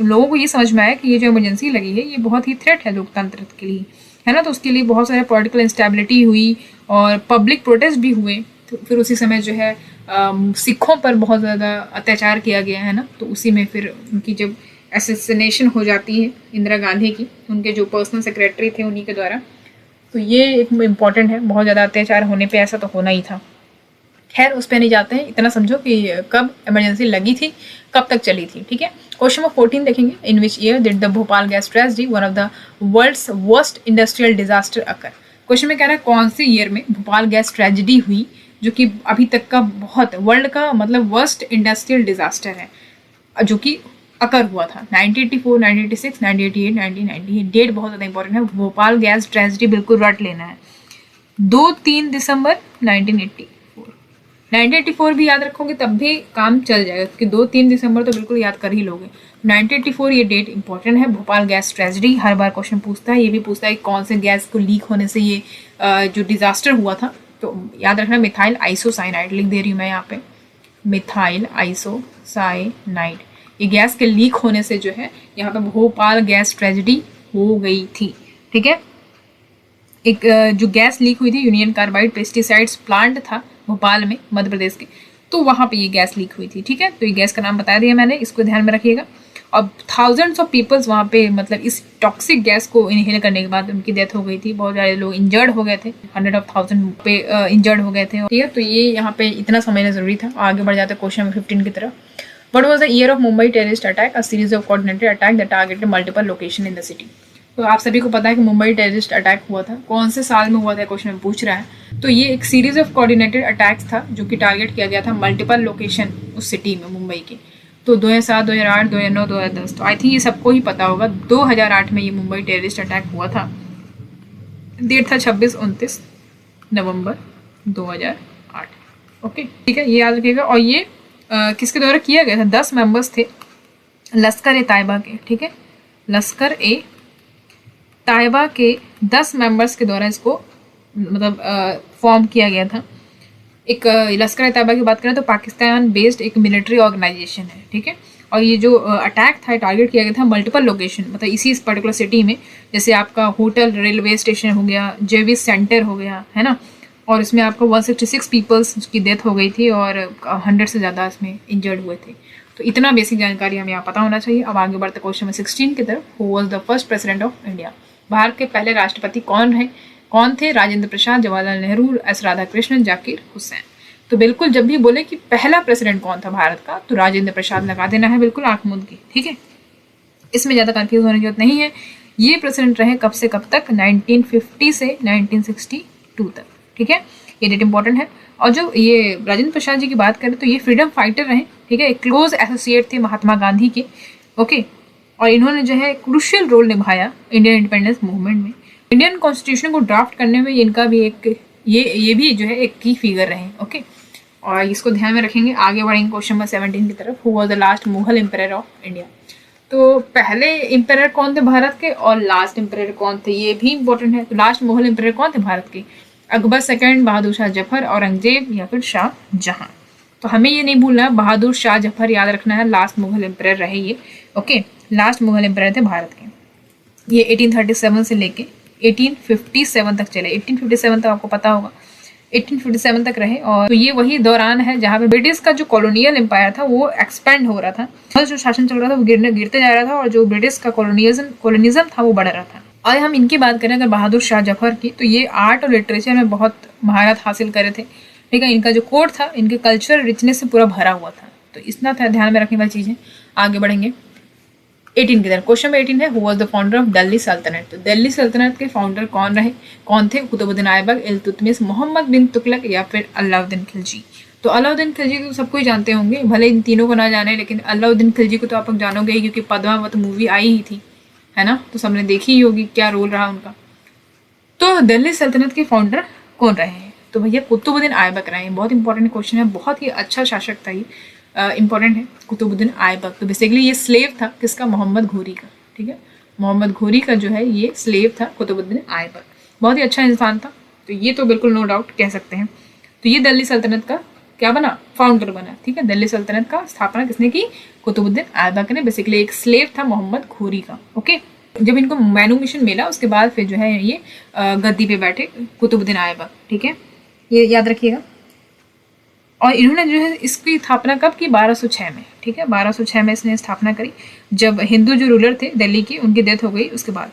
लोगों को ये समझ में आया कि ये जो इमरजेंसी लगी है ये बहुत ही थ्रेट है लोकतंत्र के लिए, है ना। तो उसके लिए बहुत सारे पॉलिटिकल इंस्टेबिलिटी हुई और पब्लिक प्रोटेस्ट भी हुए। तो फिर उसी समय जो है सिखों पर बहुत ज़्यादा अत्याचार किया गया, है ना। तो उसी में फिर उनकी जब असैसिनेशन हो जाती है इंदिरा गांधी की, उनके जो पर्सनल सेक्रेटरी थे उन्हीं के द्वारा, तो ये एक इम्पॉर्टेंट है। बहुत ज़्यादा अत्याचार होने पे ऐसा तो होना ही था। खैर उस पर नहीं जाते हैं, इतना समझो कि कब इमरजेंसी लगी थी, कब तक चली थी, ठीक है। क्वेश्चन नंबर 14 देखेंगे, in which year did the Bhopal gas tragedy one of the world's worst industrial disaster occur. Question में कह रहा है कौन से ईयर में भोपाल गैस ट्रेजेडी हुई, जो कि अभी तक का बहुत वर्ल्ड का मतलब वर्स्ट इंडस्ट्रियल डिजास्टर है, जो कि अकर हुआ था। 1984, 1986, 1988, 1990। डेट बहुत ज़्यादा इंपॉर्टेंट है। भोपाल गैस ट्रेजेडी बिल्कुल रट लेना है। 2-3 दिसंबर 1984। 1984 भी याद रखोगे तब भी काम चल जाएगा, क्योंकि 2-3 दिसंबर तो बिल्कुल याद कर ही लोगे। 1984 ये डेट इंपॉर्टेंट है। भोपाल गैस ट्रेजेडी हर बार क्वेश्चन पूछता है, ये भी पूछता है कौन से गैस को लीक होने से ये जो डिजास्टर हुआ था। तो याद रखना मिथाइल आइसोसाइनाइड लिख दे रही हूँ मैं यहाँ पे, मिथाइल आइसोसाइनाइड। ये गैस के लीक होने से जो है यहाँ पे भोपाल गैस ट्रेजेडी हो गई थी, ठीक है। एक जो गैस लीक हुई थी यूनियन कार्बाइड पेस्टिसाइड्स प्लांट था भोपाल में, मध्य प्रदेश के, तो वहाँ पे ये गैस लीक हुई थी, ठीक है। तो ये गैस का नाम बता दिया मैंने, इसको ध्यान में रखिएगा। और थाउजेंड्स ऑफ पीपल्स वहाँ पे मतलब इस टॉक्सिक गैस को इनहेल करने के बाद उनकी डेथ हो गई थी। बहुत सारे लोग इंजर्ड हो गए थे, 100,000 पे इंजर्ड हो गए थे, ठीक है। तो ये यहाँ पे इतना समझना जरूरी था। आगे बढ़ जाते हैं क्वेश्चन नंबर 15 की तरफ। What was the year of Mumbai terrorist attack? A series of coordinated attack that targeted multiple location in the city. तो आप सभी को पता है कि मुंबई टेररिस्ट अटैक हुआ था। कौन से साल में हुआ था क्वेश्चन में पूछ रहा है। तो ये एक सीरीज ऑफ कोऑर्डिनेटेड अटैक्स था जो कि टारगेट किया गया था मल्टीपल लोकेशन उस सिटी में, मुंबई के। तो 2007, 2008, 2009, 2010। तो आई थिंक ये सबको ही पता होगा। 2008 में ये मुंबई टेररिस्ट अटैक हुआ था। डेट था 26-29 नवंबर 2008। ओके, ठीक है, ये याद रखिएगा। और ये किसके द्वारा किया गया था? 10 मेंबर्स थे लश्कर ए तैयबा के, ठीक है, लश्कर ए तैयबा के 10 मेंबर्स के द्वारा इसको मतलब फॉर्म किया गया था। एक लश्कर ए तैयबा की बात करें तो पाकिस्तान बेस्ड एक मिलिट्री ऑर्गेनाइजेशन है, ठीक है। और ये जो अटैक था, टारगेट किया गया था मल्टीपल लोकेशन, मतलब इसी इस पर्टिकुलर सिटी में, जैसे आपका होटल, रेलवे स्टेशन हो गया, जेविस सेंटर हो गया, है ना। और इसमें आपको 166 पीपल्स की डेथ हो गई थी और 100 से ज़्यादा इसमें इंजर्ड हुए थे। तो इतना बेसिक जानकारी हमें यहाँ पता होना चाहिए। अब आगे बढ़ते क्वेश्चन नंबर 16 की तरफ। Who was the first president of India? Bharat के पहले राष्ट्रपति कौन थे? राजेंद्र प्रसाद, जवाहरलाल नेहरू, एस राधाकृष्णन, जाकिर हुसैन। तो बिल्कुल जब भी बोले कि पहला प्रेसिडेंट कौन था भारत का, तो राजेंद्र प्रसाद लगा देना है बिल्कुल आंख मूंद की, ठीक है। इसमें ज़्यादा कंफ्यूज होने की जरूरत नहीं है। ये प्रेसिडेंट रहे कब से कब तक? 1950 से 1962 तक, ठीक है। ये डेट इंपॉर्टेंट है। और जो ये राजेंद्र प्रसाद जी की बात करें तो ये फ्रीडम फाइटर रहे, ठीक है, एक क्लोज एसोसिएट थे महात्मा गांधी के, ओके। और इन्होंने जो है क्रूशियल रोल निभाया इंडियन इंडिपेंडेंस मूवमेंट में। इंडियन कॉन्स्टिट्यूशन को ड्राफ्ट करने में इनका भी एक ये भी जो है एक की फिगर रहे, ओके। और इसको ध्यान में रखेंगे। आगे बढ़ेंगे क्वेश्चन नंबर 17 की तरफ। Who was the last Mughal empire of India? तो पहले एम्पायर कौन थे भारत के और लास्ट एम्पायर कौन थे, ये भी इंपॉर्टेंट है। तो लास्ट मुगल एम्पायर कौन थे भारत के? अकबर सेकंड, बहादुर शाह जफर, औरंगजेब या फिर शाह जहां। तो हमें ये नहीं भूलना, बहादुर शाह जफर याद रखना है, लास्ट मुगल एम्पायर रहे ये, ओके। लास्ट मुगल एम्पायर थे भारत के। ये 1837 से लेके 1857 तक चले। 1857 तक आपको पता होगा, 1857 तक रहे। और तो ये वही दौरान है जहाँ पे ब्रिटिश का जो कॉलोनियल एम्पायर था वो एक्सपेंड हो रहा था, जो शासन चल रहा था वो गिरते जा रहा था, और जो ब्रिटिश का कॉलोनिज्म था वो बढ़ रहा था। और हम इनकी बात करें अगर बहादुर शाह जफर की, तो ये आर्ट और लिटरेचर में बहुत महारत हासिल करे थे, ठीक है। इनका जो कोड था, इनके कल्चर रिचनेस से पूरा भरा हुआ था। तो इतना था ध्यान में रखने वाली चीज़ें। आगे बढ़ेंगे 18 की तरफ। क्वेश्चन नंबर 18 है, who was the founder of Delhi सल्तनत? तो दिल्ली सल्तनत के फाउंडर कौन थे? कुतुबुद्दीन ऐबक, इल्तुतमिश, मोहम्मद बिन तुगलक या फिर अलाउद्दीन खिलजी। तो अलाउद्दीन खिलजी को सबको ही जानते होंगे, भले इन तीनों को ना जाने, लेकिन अलाउद्दीन खिलजी को तो आप लोग जानोगे ही, क्योंकि पद्मावत मूवी आई ही थी, है ना। तो सबने देखी ही होगी क्या रोल रहा उनका। तो दिल्ली सल्तनत के फाउंडर कौन रहे हैं? तो भैया कुतुबुद्दीन ऐबक रहे हैं। बहुत इंपॉर्टेंट क्वेश्चन है, बहुत ही अच्छा शासक था ये, इंपॉर्टेंट है कुतुबुद्दीन ऐबक। तो बेसिकली ये स्लेव था किसका? मोहम्मद घोरी का, ठीक है। मोहम्मद घोरी का जो है ये स्लेव था कुतुबुद्दीन ऐबक। बहुत ही अच्छा इंसान था, तो ये तो बिल्कुल नो डाउट कह सकते हैं। तो ये दिल्ली सल्तनत का क्या बना? फाउंडर बना, ठीक है। दिल्ली सल्तनत का स्थापना किसने की? कुतुबुद्दीन ऐबक ने। बेसिकली एक स्लेव था मोहम्मद घोरी का, ओके। जब इनको मैनुमिशन मिला उसके बाद फिर जो है ये गद्दी पे बैठे कुतुबुद्दीन ऐबक, ठीक है, ये याद रखिएगा। और इन्होंने जो है इसकी स्थापना कब की? 1206 में, ठीक है। 1206 में इसने स्थापना करी, जब हिंदू जो रूलर थे दिल्ली की उनकी डेथ हो गई उसके बाद।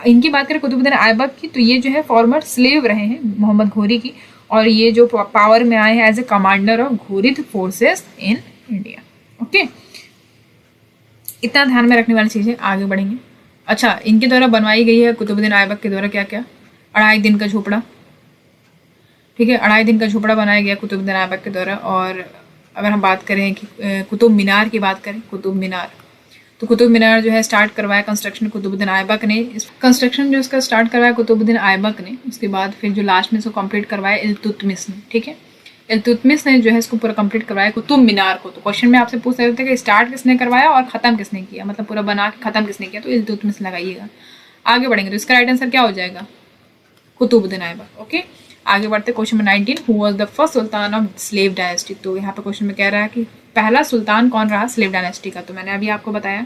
इनकी बात करें कुतुबुद्दीन ऐबक की, तो ये जो है फॉर्मर स्लेव रहे हैं मोहम्मद घोरी की, और ये जो पावर में आए हैं as a commander of Ghorid forces in India, okay. इतना ध्यान में रखने वाली चीज़ें। आगे बढ़ेंगे। अच्छा, इनके द्वारा बनवाई गई है कुतुबुद्दीन ऐबक के द्वारा क्या क्या? 2.5 दिन का झोपड़ा, ठीक है, 2.5 दिन का झोपड़ा बनाया गया कुतुबुद्दीन ऐबक के द्वारा। और अगर हम बात करें कि कुतुब मीनार की बात करें, कुतुब मीनार, तो कुतुब मीनार जो है स्टार्ट करवाया कंस्ट्रक्शन कुतुबुद्दीन ऐबक ने। इस कंस्ट्रक्शन जो इसका स्टार्ट करवाया कुतुबुद्दीन ऐबक ने, उसके बाद फिर जो लास्ट में इसको कंप्लीट करवाया इल्तुतमिश ने, ठीक है। इल्तुतमिश ने जो है इसको पूरा कंप्लीट करवाया कुतुब मीनार को। तो क्वेश्चन में आपसे पूछ सकते थे कि स्टार्ट किसने करवाया और खत्म किसने किया, मतलब पूरा बना के खत्म किसने किया, तो इल्तुतमिश लगाइएगा। आगे बढ़ेंगे तो इसका राइट आंसर क्या हो जाएगा? कुतुबुद्दीन ऐबक, ओके। आगे बढ़ते question number 19, who was the first sultan of slave dynasty? तो यहाँ पे क्वेश्चन में कह रहा है कि पहला सुल्तान कौन रहा स्लेव डायनेस्टी का? तो मैंने अभी आपको बताया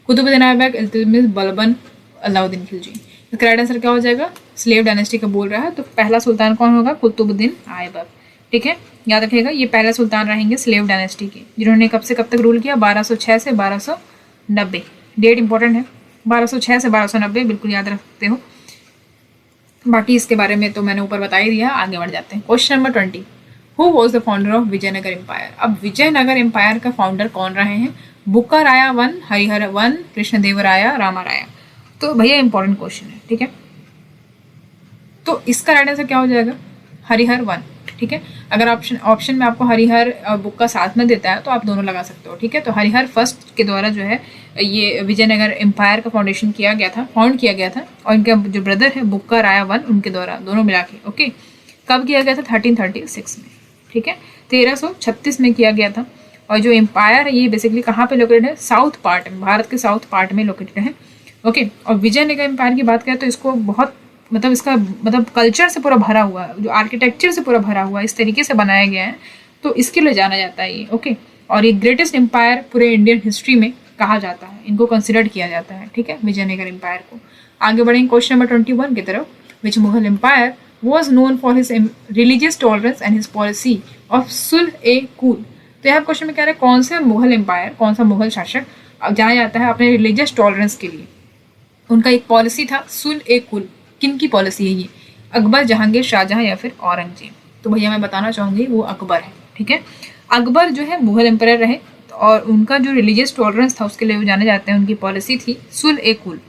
कुतुबुद्दीन ऐबक, इल्तुतमिश, बलबन, अलाउद्दीन खिलजी। इसका राइट आंसर क्या हो जाएगा? स्लेव डायनेस्टी का बोल रहा है, तो पहला सुल्तान कौन होगा? कुतुबुद्दीन ऐबक, ठीक है। याद रखिएगा ये पहला सुल्तान रहेंगे स्लेव डायनेस्टी के, जिन्होंने कब से कब तक रूल किया? 1206 से 1290। डेट इंपॉर्टेंट है, 1206 से 1290 बिल्कुल याद रखते हो। बाकी इसके बारे में तो मैंने ऊपर बता ही दिया। आगे बढ़ जाते हैं। Question number 20, who was the founder of Vijayanagar empire? अब विजयनगर एम्पायर का फाउंडर कौन रहे हैं? बुक्का राया 1, हरिहर 1, कृष्णदेवराया, रामाराया। तो भैया इंपॉर्टेंट क्वेश्चन है, ठीक है। तो इसका राइट आंसर क्या हो जाएगा? हरिहर 1, ठीक है। अगर ऑप्शन में आपको हरिहर और बुक्का साथ में देता है तो आप दोनों लगा सकते हो, ठीक है। तो हरिहर फर्स्ट के द्वारा जो है ये विजयनगर एम्पायर का फाउंडेशन किया गया था, फाउंड किया गया था, और इनका जो ब्रदर है बुक्का राया 1 उनके द्वारा, दोनों मिला के, ओके। कब किया गया था? 1336 में, ठीक है, 1336 में किया गया था। और जो एम्पायर है ये बेसिकली कहाँ पे लोकेटेड है, साउथ पार्ट में, भारत के साउथ पार्ट में लोकेटेड है। ओके, और विजयनगर एम्पायर की बात करें तो इसको बहुत मतलब इसका मतलब कल्चर से पूरा भरा हुआ है, जो आर्किटेक्चर से पूरा भरा हुआ है, इस तरीके से बनाया गया है, तो इसके लिए जाना जाता है ये। ओके, और ये ग्रेटेस्ट एम्पायर पूरे इंडियन हिस्ट्री में कहा जाता है, इनको कंसिडर किया जाता है, ठीक है, विजयनगर एम्पायर को। आगे बढ़ेंगे क्वेश्चन नंबर 21 की तरफ। Which Mughal empire was known for his religious tolerance and his policy of sulh-e-kul। तो यहाँ क्वेश्चन में कह रहे हैं कौन सा मुगल एम्पायर, कौन सा मुगल शासक जाना जाता है अपने रिलीजियस टॉलरेंस के लिए। उनका एक पॉलिसी था सुल-ए-कुल। किन की पॉलिसी है ये, अकबर, जहांगीर, शाहजहां या फिर औरंगजेब। तो भैया मैं बताना चाहूँगी वो अकबर है, ठीक है। अकबर जो है मुगल एम्पायर रहे और उनका जो रिलीजियस टॉलरेंस था उसके लिए वो जाने जाते हैं, उनकी पॉलिसी थी सुल-ए-कुल,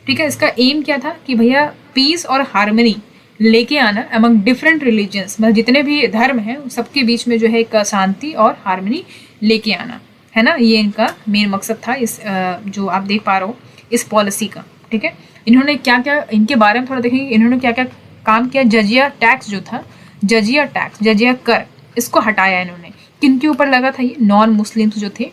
ठीक है। इसका एम क्या था कि भैया पीस और हारमनी लेके आना अमंग डिफरेंट रिलीजन्स, मतलब जितने भी धर्म हैं सबके बीच में जो है एक शांति और हारमनी लेके आना, है ना, ये इनका मेन मकसद था इस जो आप देख पा रहे हो इस पॉलिसी का, ठीक है। इन्होंने क्या क्या, इनके बारे में थोड़ा देखेंगे, इन्होंने क्या क्या काम किया। जजिया टैक्स जो था, जजिया टैक्स, जजिया कर, इसको हटाया इन्होंने। किन के ऊपर लगा था ये, नॉन मुस्लिम्स जो थे,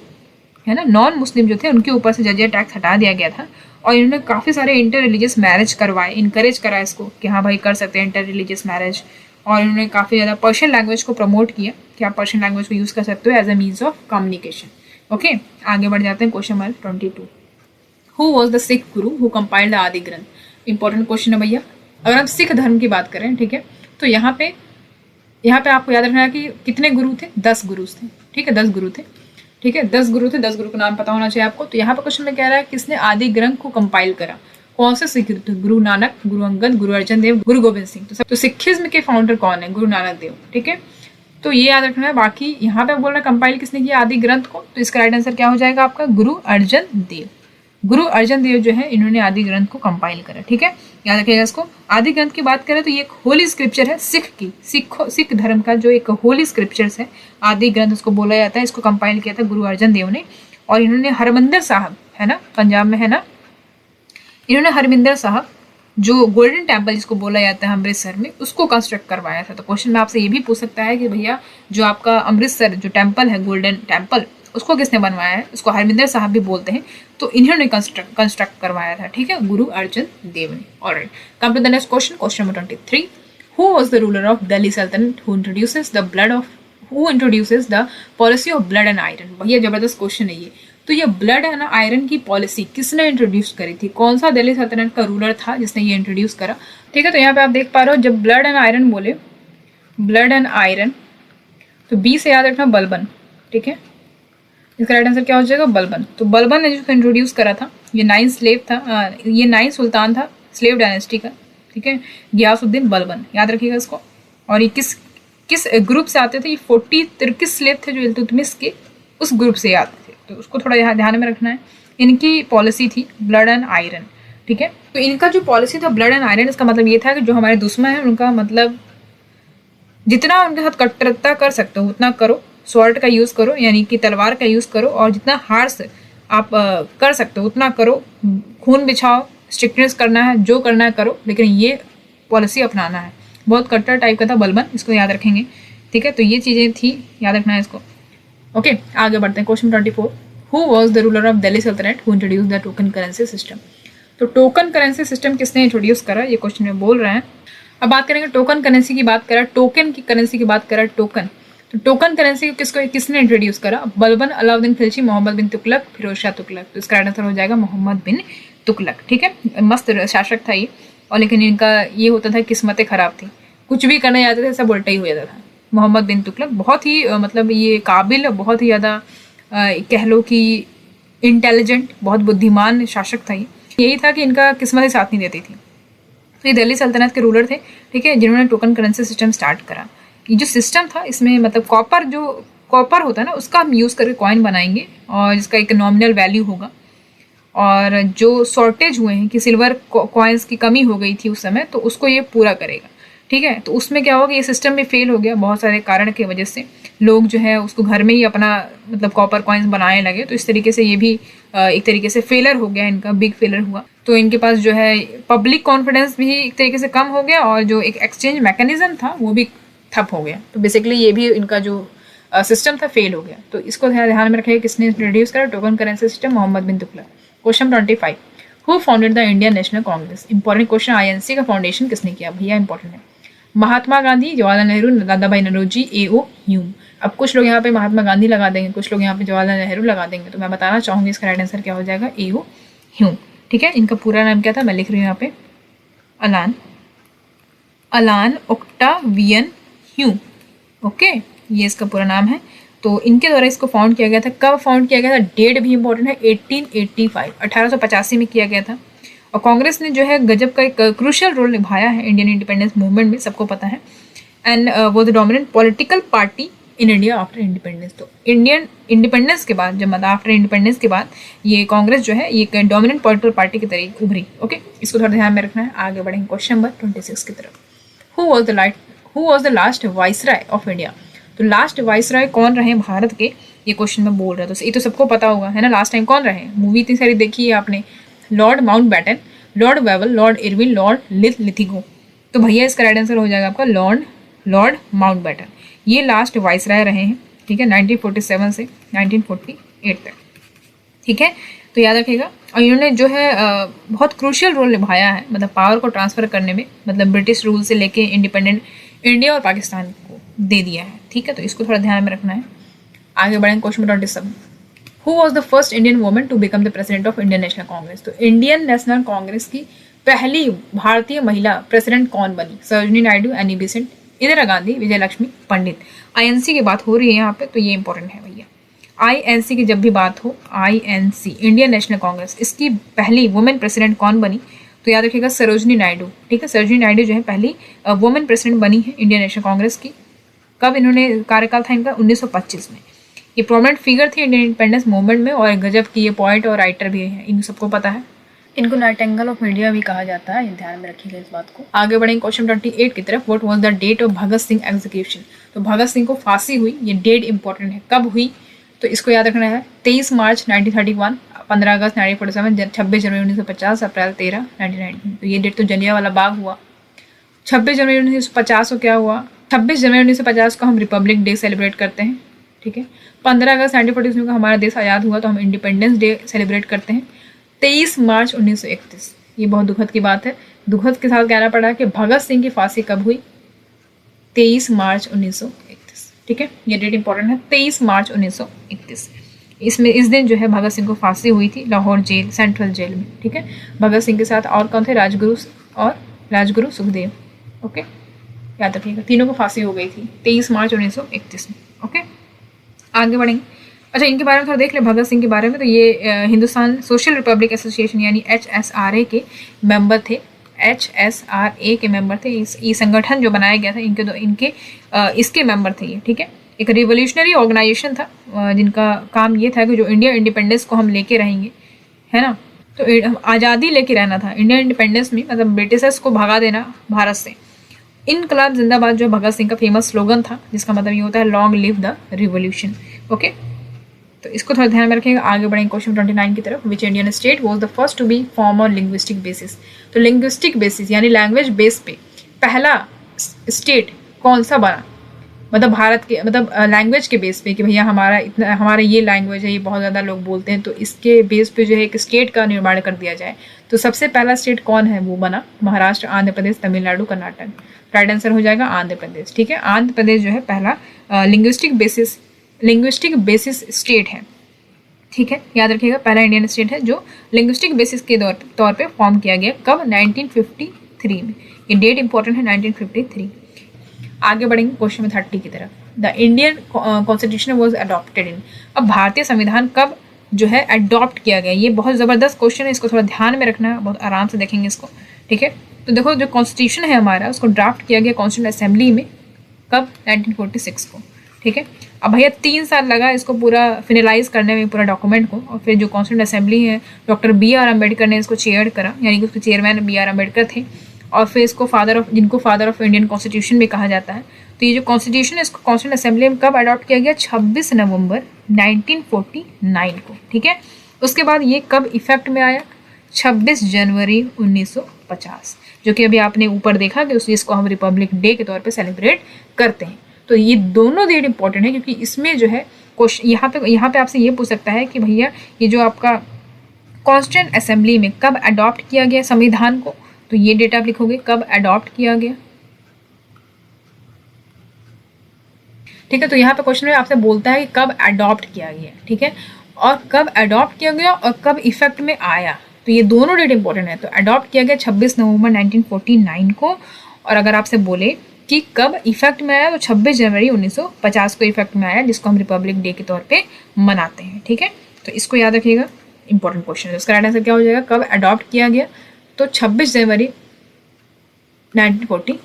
है ना, नॉन मुस्लिम जो थे उनके ऊपर से जजिया टैक्स हटा दिया गया था। और इन्होंने काफ़ी सारे इंटर रिलीजियस मैरिज करवाए, इनकरेज करा इसको कि हाँ भाई कर सकते हैं इंटर रिलीजियस मैरिज। और इन्होंने काफ़ी ज़्यादा पर्शियन लैंग्वेज को प्रमोट किया कि आप पर्शियन लैंग्वेज को यूज़ कर सकते हो as a means of communication. Okay, आगे बढ़ जाते हैं question number 22। Who was the Sikh guru who compiled the आदि ग्रंथ। इंपॉर्टेंट क्वेश्चन है भैया। अगर हम सिख धर्म की बात करें, ठीक है, तो यहाँ पे आपको याद रखना है कि कितने गुरु थे, 10 गुरु थे, ठीक है, 10 गुरु थे, ठीक है, 10 गुरु थे, 10 गुरु का नाम पता होना चाहिए आपको। तो यहाँ पर क्वेश्चन में कह रहा है किसने आदि ग्रंथ को कंपाइल करा, कौन से सिख थे, गुरु नानक, गुरु अंगद, गुरु अर्जन देव, गुरु गोविंद सिंह। तो सिखिज्म के फाउंडर कौन है, गुरु नानक देव, ठीक है, तो ये याद रखना है। बाकी यहाँ पे बोल रहा है कंपाइल किसने किया आदि ग्रंथ को, तो इसका राइट आंसर क्या हो जाएगा आपका, गुरु अर्जन देव। गुरु अर्जन देव जो है इन्होंने आदि ग्रंथ को कंपाइल करा, ठीक है, याद रखिएगा इसको। आदि ग्रंथ की बात करें तो ये एक होली स्क्रिप्चर है सिख की, सिख धर्म का जो एक होली स्क्रिप्चर्स है, आदि ग्रंथ उसको बोला जाता है। इसको कंपाइल किया था गुरु अर्जन देव ने। और इन्होंने हरमंदिर साहब, है ना, पंजाब में है ना, इन्होंने हरमिंदर साहब जो गोल्डन टेम्पल जिसको बोला जाता है अमृतसर में, उसको कंस्ट्रक्ट करवाया था। तो क्वेश्चन में आपसे ये भी पूछ सकता है कि भैया जो आपका अमृतसर जो टेम्पल है, गोल्डन टेम्पल, उसको किसने बनवाया है, उसको हरमिंदर साहब भी बोलते हैं, तो इन्होंने कंस्ट्रक्ट करवाया था, ठीक है, गुरु अर्जन देव ने। Alright, come to the next question, question number 23। Who was the ruler of Delhi Sultanate who introduces the policy of blood and iron. भैया जबरदस्त क्वेश्चन है ये। तो ये ब्लड एंड आयरन की पॉलिसी किसने इंट्रोड्यूस करी थी, कौन सा दिल्ली सल्तनत का रूलर था जिसने ये इंट्रोड्यूस करा, ठीक है। तो यहाँ पे आप देख पा रहे हो जब ब्लड एंड आयरन बोले, ब्लड एंड आयरन, तो बी से याद रखना बलबन, ठीक है, इसका राइट आंसर क्या हो जाएगा, बलबन। तो बलबन ने जो इंट्रोड्यूस करा था, ये 9 स्लेव था, ये 9 सुल्तान था स्लेव डायनेस्टी का, ठीक है, गियासुद्दीन बलबन, याद रखिएगा इसको। और ये किस ग्रुप से आते थे, ये 40 स्लेव थे जो इल्तुतमिश के उस ग्रुप से आते थे, तो उसको थोड़ा यहाँ ध्यान में रखना है। इनकी पॉलिसी थी ब्लड एंड आयरन, ठीक है। तो इनका जो पॉलिसी था ब्लड एंड आयरन, इसका मतलब ये था कि जो हमारे दुश्मन है उनका मतलब जितना उनके साथ कट्टरता कर सकते हो उतना करो, स्वॉर्ड का यूज़ करो यानी कि तलवार का यूज़ करो, और जितना हार्श आप कर सकते हो उतना करो, खून बिछाओ, स्ट्रिक्टनेस करना है, जो करना है करो, लेकिन ये पॉलिसी अपनाना है। बहुत कट्टर टाइप का था बलबन, इसको याद रखेंगे, ठीक है। तो ये चीज़ें थी, याद रखना है इसको। ओके, आगे बढ़ते हैं question 24। Who was the ruler of Delhi Sultanate who introduce the token currency system. तो टोकन करेंसी सिस्टम किसने इंट्रोड्यूस करा, ये क्वेश्चन में बोल रहे हैं। अब बात करेंगे टोकन करेंसी की बात करा, टोकन की करेंसी की बात करा, टोकन, तो टोकन करेंसी को किसने इंट्रोड्यूस करा, बलबन, अलाउद्दीन खिलजी, मोहम्मद बिन तुगलक, फिरोज शाह तुगलक। तो इसका आंसर हो जाएगा मोहम्मद बिन तुगलक, ठीक है। मस्त शासक था ये, और लेकिन इनका ये होता था किस्मतें खराब थी, कुछ भी करने जाते थे सब उल्टा ही हो जाता था। मोहम्मद बिन तुगलक बहुत ही मतलब ये काबिल, बहुत ही ज़्यादा कह लो कि इंटेलिजेंट, बहुत बुद्धिमान शासक था ये। यही था कि इनका किस्मत ही साथ नहीं देती थी। तो ये दिल्ली सल्तनत के रूलर थे, ठीक है, जिन्होंने टोकन करेंसी सिस्टम स्टार्ट करा। ये जो सिस्टम था इसमें मतलब कॉपर होता है ना, उसका हम यूज़ करके कॉइन बनाएंगे और जिसका एक नॉमिनल वैल्यू होगा। और जो शॉर्टेज हुए हैं कि सिल्वर कॉइन्स की कमी हो गई थी उस समय, तो उसको ये पूरा करेगा, ठीक है। तो उसमें क्या होगा, ये सिस्टम भी फेल हो गया बहुत सारे कारण की वजह से। लोग जो है उसको घर में ही अपना मतलब कॉपर कॉइन्स बनाने लगे, तो इस तरीके से ये भी एक तरीके से फेलर हो गया, इनका बिग फेलर हुआ। तो इनके पास जो है पब्लिक कॉन्फिडेंस भी एक तरीके से कम हो गया, और जो एक एक्सचेंज मैकेनिज्म था वो भी ठप हो गया। तो बेसिकली ये भी इनका जो सिस्टम था फेल हो गया। तो इसको ध्यान में रखिएगा, किसने इंट्रोड्यूस करा token currency system? Mohammad bin Tughlaq. Question 25, who founded the Indian National Congress? Important question, INC का फाउंडेशन किसने किया भैया? इंपॉर्टेंट है। महात्मा गांधी, जवाहरलाल नेहरू, दादा भाई नौरोजी, ए.ओ. ह्यूम। अब कुछ लोग यहाँ पे महात्मा गांधी लगा देंगे, कुछ लोग यहाँ पे जवाहरलाल नेहरू लगा देंगे, तो मैं बताना चाहूंगी इसका राइट आंसर क्या हो जाएगा? ए.ओ. ह्यूम। ठीक है, इनका पूरा नाम क्या था मैं लिख रही हूँ यहाँ पे, अलान ओक्टावियन ह्यूम। ओके, ये इसका पूरा नाम है। तो इनके द्वारा इसको फाउंड किया गया था। कब फाउंड किया गया था? डेट भी इंपॉर्टेंट है, 1885, 1885 में किया गया था। और कांग्रेस ने जो है गजब का एक क्रूशियल रोल निभाया है इंडियन इंडिपेंडेंस मूवमेंट में, सबको पता है। एंड वो the dominant political party in India after independence. तो इंडियन इंडिपेंडेंस के बाद, जब मतलब आफ्टर इंडिपेंडेंस के बाद ये कांग्रेस जो है ये डोमिनेंट पॉलिटिकल पार्टी की तरह उभरी। ओके, इसको थोड़ा ध्यान में रखना है। आगे बढ़ेंगे क्वेश्चन नंबर 26 की तरफ। Who was the last viceroy of India? तो लास्ट वाइसराय कौन रहे भारत के, ये क्वेश्चन में बोल रहा था। तो ये तो सबको पता होगा है ना, लास्ट टाइम कौन रहे? मूवी इतनी सारी देखी है आपने। Lord Mountbatten, lord Wavell, lord Irwin, lord Linlithgow. तो भैया इसका राइट आंसर हो जाएगा आपका लॉर्ड माउंटबेटन। ये लास्ट वाइसराय रहे हैं। ठीक है, 1947 से 1948 तक। ठीक है, तो याद रखिएगा। और इन्होंने जो है बहुत क्रूशियल रोल निभाया है, मतलब पावर को ट्रांसफर करने में, मतलब ब्रिटिश रूल से लेके इंडिपेंडेंट इंडिया और पाकिस्तान को दे दिया है। ठीक है, तो इसको थोड़ा ध्यान में रखना है। आगे बढ़ेंगे question 27, who was the first Indian woman to become the president of Indian National Congress? तो इंडियन नेशनल कांग्रेस की पहली भारतीय महिला प्रेसिडेंट कौन बनी? सरोजिनी नायडू, एनी बेसेंट, इंदिरा गांधी, विजय लक्ष्मी पंडित। आईएनसी की बात हो रही है यहाँ पे, तो ये इंपॉर्टेंट है भैया। आईएनसी की जब भी बात हो, आईएनसी इंडियन नेशनल कांग्रेस, इसकी पहली वुमेन प्रेसिडेंट कौन बनी? तो याद रखिएगा सरोजिनी नायडू। ठीक है, सरोजिनी नायडू जो है पहली वुमेन प्रेसिडेंट बनी है इंडियन नेशनल कांग्रेस की। कब इन्होंने कार्यकाल था इनका? 1925 में। ये प्रोमिनेंट फिगर थी इंडियन इंडिपेंडेंस मूवमेंट में, और गजब की ये पॉइंट और राइटर भी है, इन सबको पता है। इनको नाइटिंगेल ऑफ इंडिया भी कहा जाता है, ध्यान में रखिएगा इस बात को। आगे बढ़ेंगे क्वेश्चन 28 की तरफ। What was the date of Bhagat Singh execution? तो भगत सिंह को फांसी हुई, ये डेट इंपॉर्टेंट है, कब हुई? तो इसको याद रखना है 23 मार्च 1931, 15 अगस्त 1947, 26 जनवरी 1950, अप्रैल 13 1919। तो ये डेट तो जलियांवाला बाग हुआ। 26 जनवरी 1950 को क्या हुआ? 26 जनवरी 1950 को हम रिपब्लिक डे सेलिब्रेट करते हैं। ठीक है, 15 अगस्त 1947 को हमारा देश आज़ाद हुआ, तो हम इंडिपेंडेंस डे सेलिब्रेट करते हैं। 23 मार्च 1931, ये बहुत दुखद की बात है। दुखद के साथ कहना पड़ा कि भगत सिंह की फांसी कब हुई? 23 मार्च 1931। ठीक है, ये डेट इंपॉर्टेंट है, 23 मार्च 1931। इसमें इस दिन जो है भगत सिंह को फांसी हुई थी लाहौर जेल, सेंट्रल जेल में। ठीक है, भगत सिंह के साथ और कौन थे? राजगुरु सुखदेव। ओके, याद रखिएगा, तीनों को फांसी हो गई थी 23 मार्च 1931 में। ओके, आगे बढ़ेंगे। अच्छा, इनके बारे में थोड़ा देख ले, भगत सिंह के बारे में। तो ये हिंदुस्तान सोशल रिपब्लिक एसोसिएशन यानी HSRA के मेंबर थे। HSRA के मेंबर थे। ये संगठन जो बनाया गया था इनके इसके मेंबर थे ये। ठीक है, एक रिवोल्यूशनरी ऑर्गेनाइजेशन था जिनका काम ये था कि जो इंडिया इंडिपेंडेंस को हम लेके रहेंगे, है ना। तो हम आज़ादी लेके रहना था इंडिया इंडिपेंडेंस में, मतलब ब्रिटिशर्स को भगा देना भारत से। इनकलाब जिंदाबाद जो भगत सिंह का फेमस स्लोगन था, जिसका मतलब ये होता है long live the revolution. Okay, तो इसको थोड़ा ध्यान में रखेंगे। आगे बढ़ेंगे क्वेश्चन 29 की तरफ। Which Indian state was the first to be form on linguistic basis? तो लिंग्विस्टिक बेसिस यानी लैंग्वेज बेस पे पहला स्टेट कौन सा बना? मतलब भारत के, मतलब लैंग्वेज के बेस पे कि भैया हमारा ये लैंग्वेज है, ये बहुत ज़्यादा लोग बोलते हैं, तो इसके बेस पे जो है एक स्टेट का निर्माण कर दिया जाए। तो सबसे पहला स्टेट कौन है? वो बना महाराष्ट्र, आंध्र प्रदेश, तमिलनाडु, कर्नाटक। राइट आंसर हो जाएगा आंध्र प्रदेश। ठीक है, आंध्र प्रदेश जो है पहला लिंग्विस्टिक बेसिस स्टेट है। ठीक है, याद रखिएगा, पहला इंडियन स्टेट है जो लिंग्विस्टिक बेसिस के तौर पे फॉर्म किया गया। कब? 1953 में। ये डेट इंपॉर्टेंट है, 1953। आगे बढ़ेंगे क्वेश्चन 30 की तरफ। The Indian constitution was adopted in? अब भारतीय संविधान कब जो है अडॉप्ट किया गया? ये बहुत ज़बरदस्त क्वेश्चन है, इसको थोड़ा ध्यान में रखना है, बहुत आराम से देखेंगे इसको। ठीक है, तो देखो जो कॉन्स्टिट्यूशन है हमारा, उसको ड्राफ्ट किया गया कॉन्स्टिट्यूंट असेंबली में। कब? 1946 को। ठीक है, अब भैया 3 साल लगा इसको पूरा फिनलाइज करने में, पूरा डॉक्यूमेंट को। और फिर जो कॉन्स्टिट्यूंट असेंबली है, डॉक्टर BR अम्बेडकर ने इसको चेयर करा, यानी कि उसके चेयरमैन BR अम्बेडकर थे। और फिर इसको जिनको फादर ऑफ इंडियन कॉन्स्टिट्यूशन भी कहा जाता है। तो ये जो कॉन्स्टिट्यूशन है, इसको कॉन्स्टिट्यूंट असेंबली में कब अडॉप्ट किया गया? 26 नवंबर 1949 को। ठीक है, उसके बाद ये कब इफेक्ट में आया? 26 जनवरी 1950। जो कि अभी आपने ऊपर देखा कि उस जिसको हम रिपब्लिक डे के तौर पे सेलिब्रेट करते हैं। तो ये दोनों डेट इंपॉर्टेंट है, क्योंकि इसमें जो है क्वेश्चन यहाँ पे आपसे ये पूछ सकता है कि भैया ये जो आपका कॉन्स्टिट्यूएंट असेंबली में कब अडॉप्ट किया गया संविधान को, तो ये डेट आप लिखोगे कब अडॉप्ट किया गया। ठीक है, तो यहाँ पे क्वेश्चन में आपसे बोलता है कि कब अडॉप्ट किया गया, ठीक है, और कब अडॉप्ट किया गया और कब इफेक्ट में आया, तो ये दोनों डेट इंपॉर्टेंट है। तो अडॉप्ट किया गया 26 नवंबर 1949 को, और अगर आपसे बोले कि कब इफेक्ट में आया तो 26 जनवरी 1950 को इफेक्ट में आया, जिसको हम रिपब्लिक डे के तौर पे मनाते हैं। ठीक है, तो इसको याद रखिएगा, इंपॉर्टेंट क्वेश्चन है। उसका राइट आंसर क्या हो जाएगा, कब अडॉप्ट किया गया, तो 26 जनवरी 1949,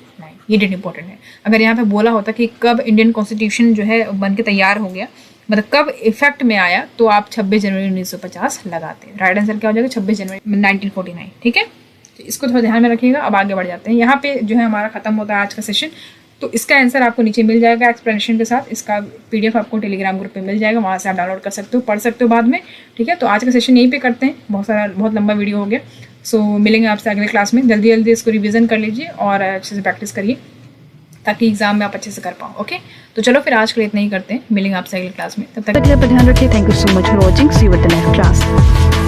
ये डेट इंपॉर्टेंट है। अगर यहाँ पे बोला होता कि कब इंडियन कॉन्स्टिट्यूशन जो है बन के तैयार हो गया, मतलब कब इफेक्ट में आया, तो आप 26 जनवरी 1950 लगाते हैं। राइट आंसर क्या हो जाएगा, 26 जनवरी 1949। ठीक है, तो इसको थोड़ा ध्यान में रखिएगा। अब आगे बढ़ जाते हैं। यहाँ पे जो है हमारा खत्म होता है आज का सेशन। तो इसका आंसर आपको नीचे मिल जाएगा एक्सप्लेनेशन के साथ। इसका पीडीएफ आपको टेलीग्राम ग्रुप पे मिल जाएगा, वहाँ से आप डाउनलोड कर सकते हो, पढ़ सकते हो बाद में। ठीक है, तो आज का सेशन यहीं पे करते हैं, बहुत लंबा वीडियो हो गया। सो मिलेंगे आपसे अगले क्लास में। जल्दी जल्दी इसको रिविजन कर लीजिए और अच्छे से प्रैक्टिस करिए, ताकि एग्जाम में आप अच्छे से कर पाओ। ओके, तो चलो फिर आज के लिए इतना ही करते हैं, मिलेंगे आपसे अगले क्लास में। तब तक ध्यान रखिए। Thank you so much for watching, see you with the next class.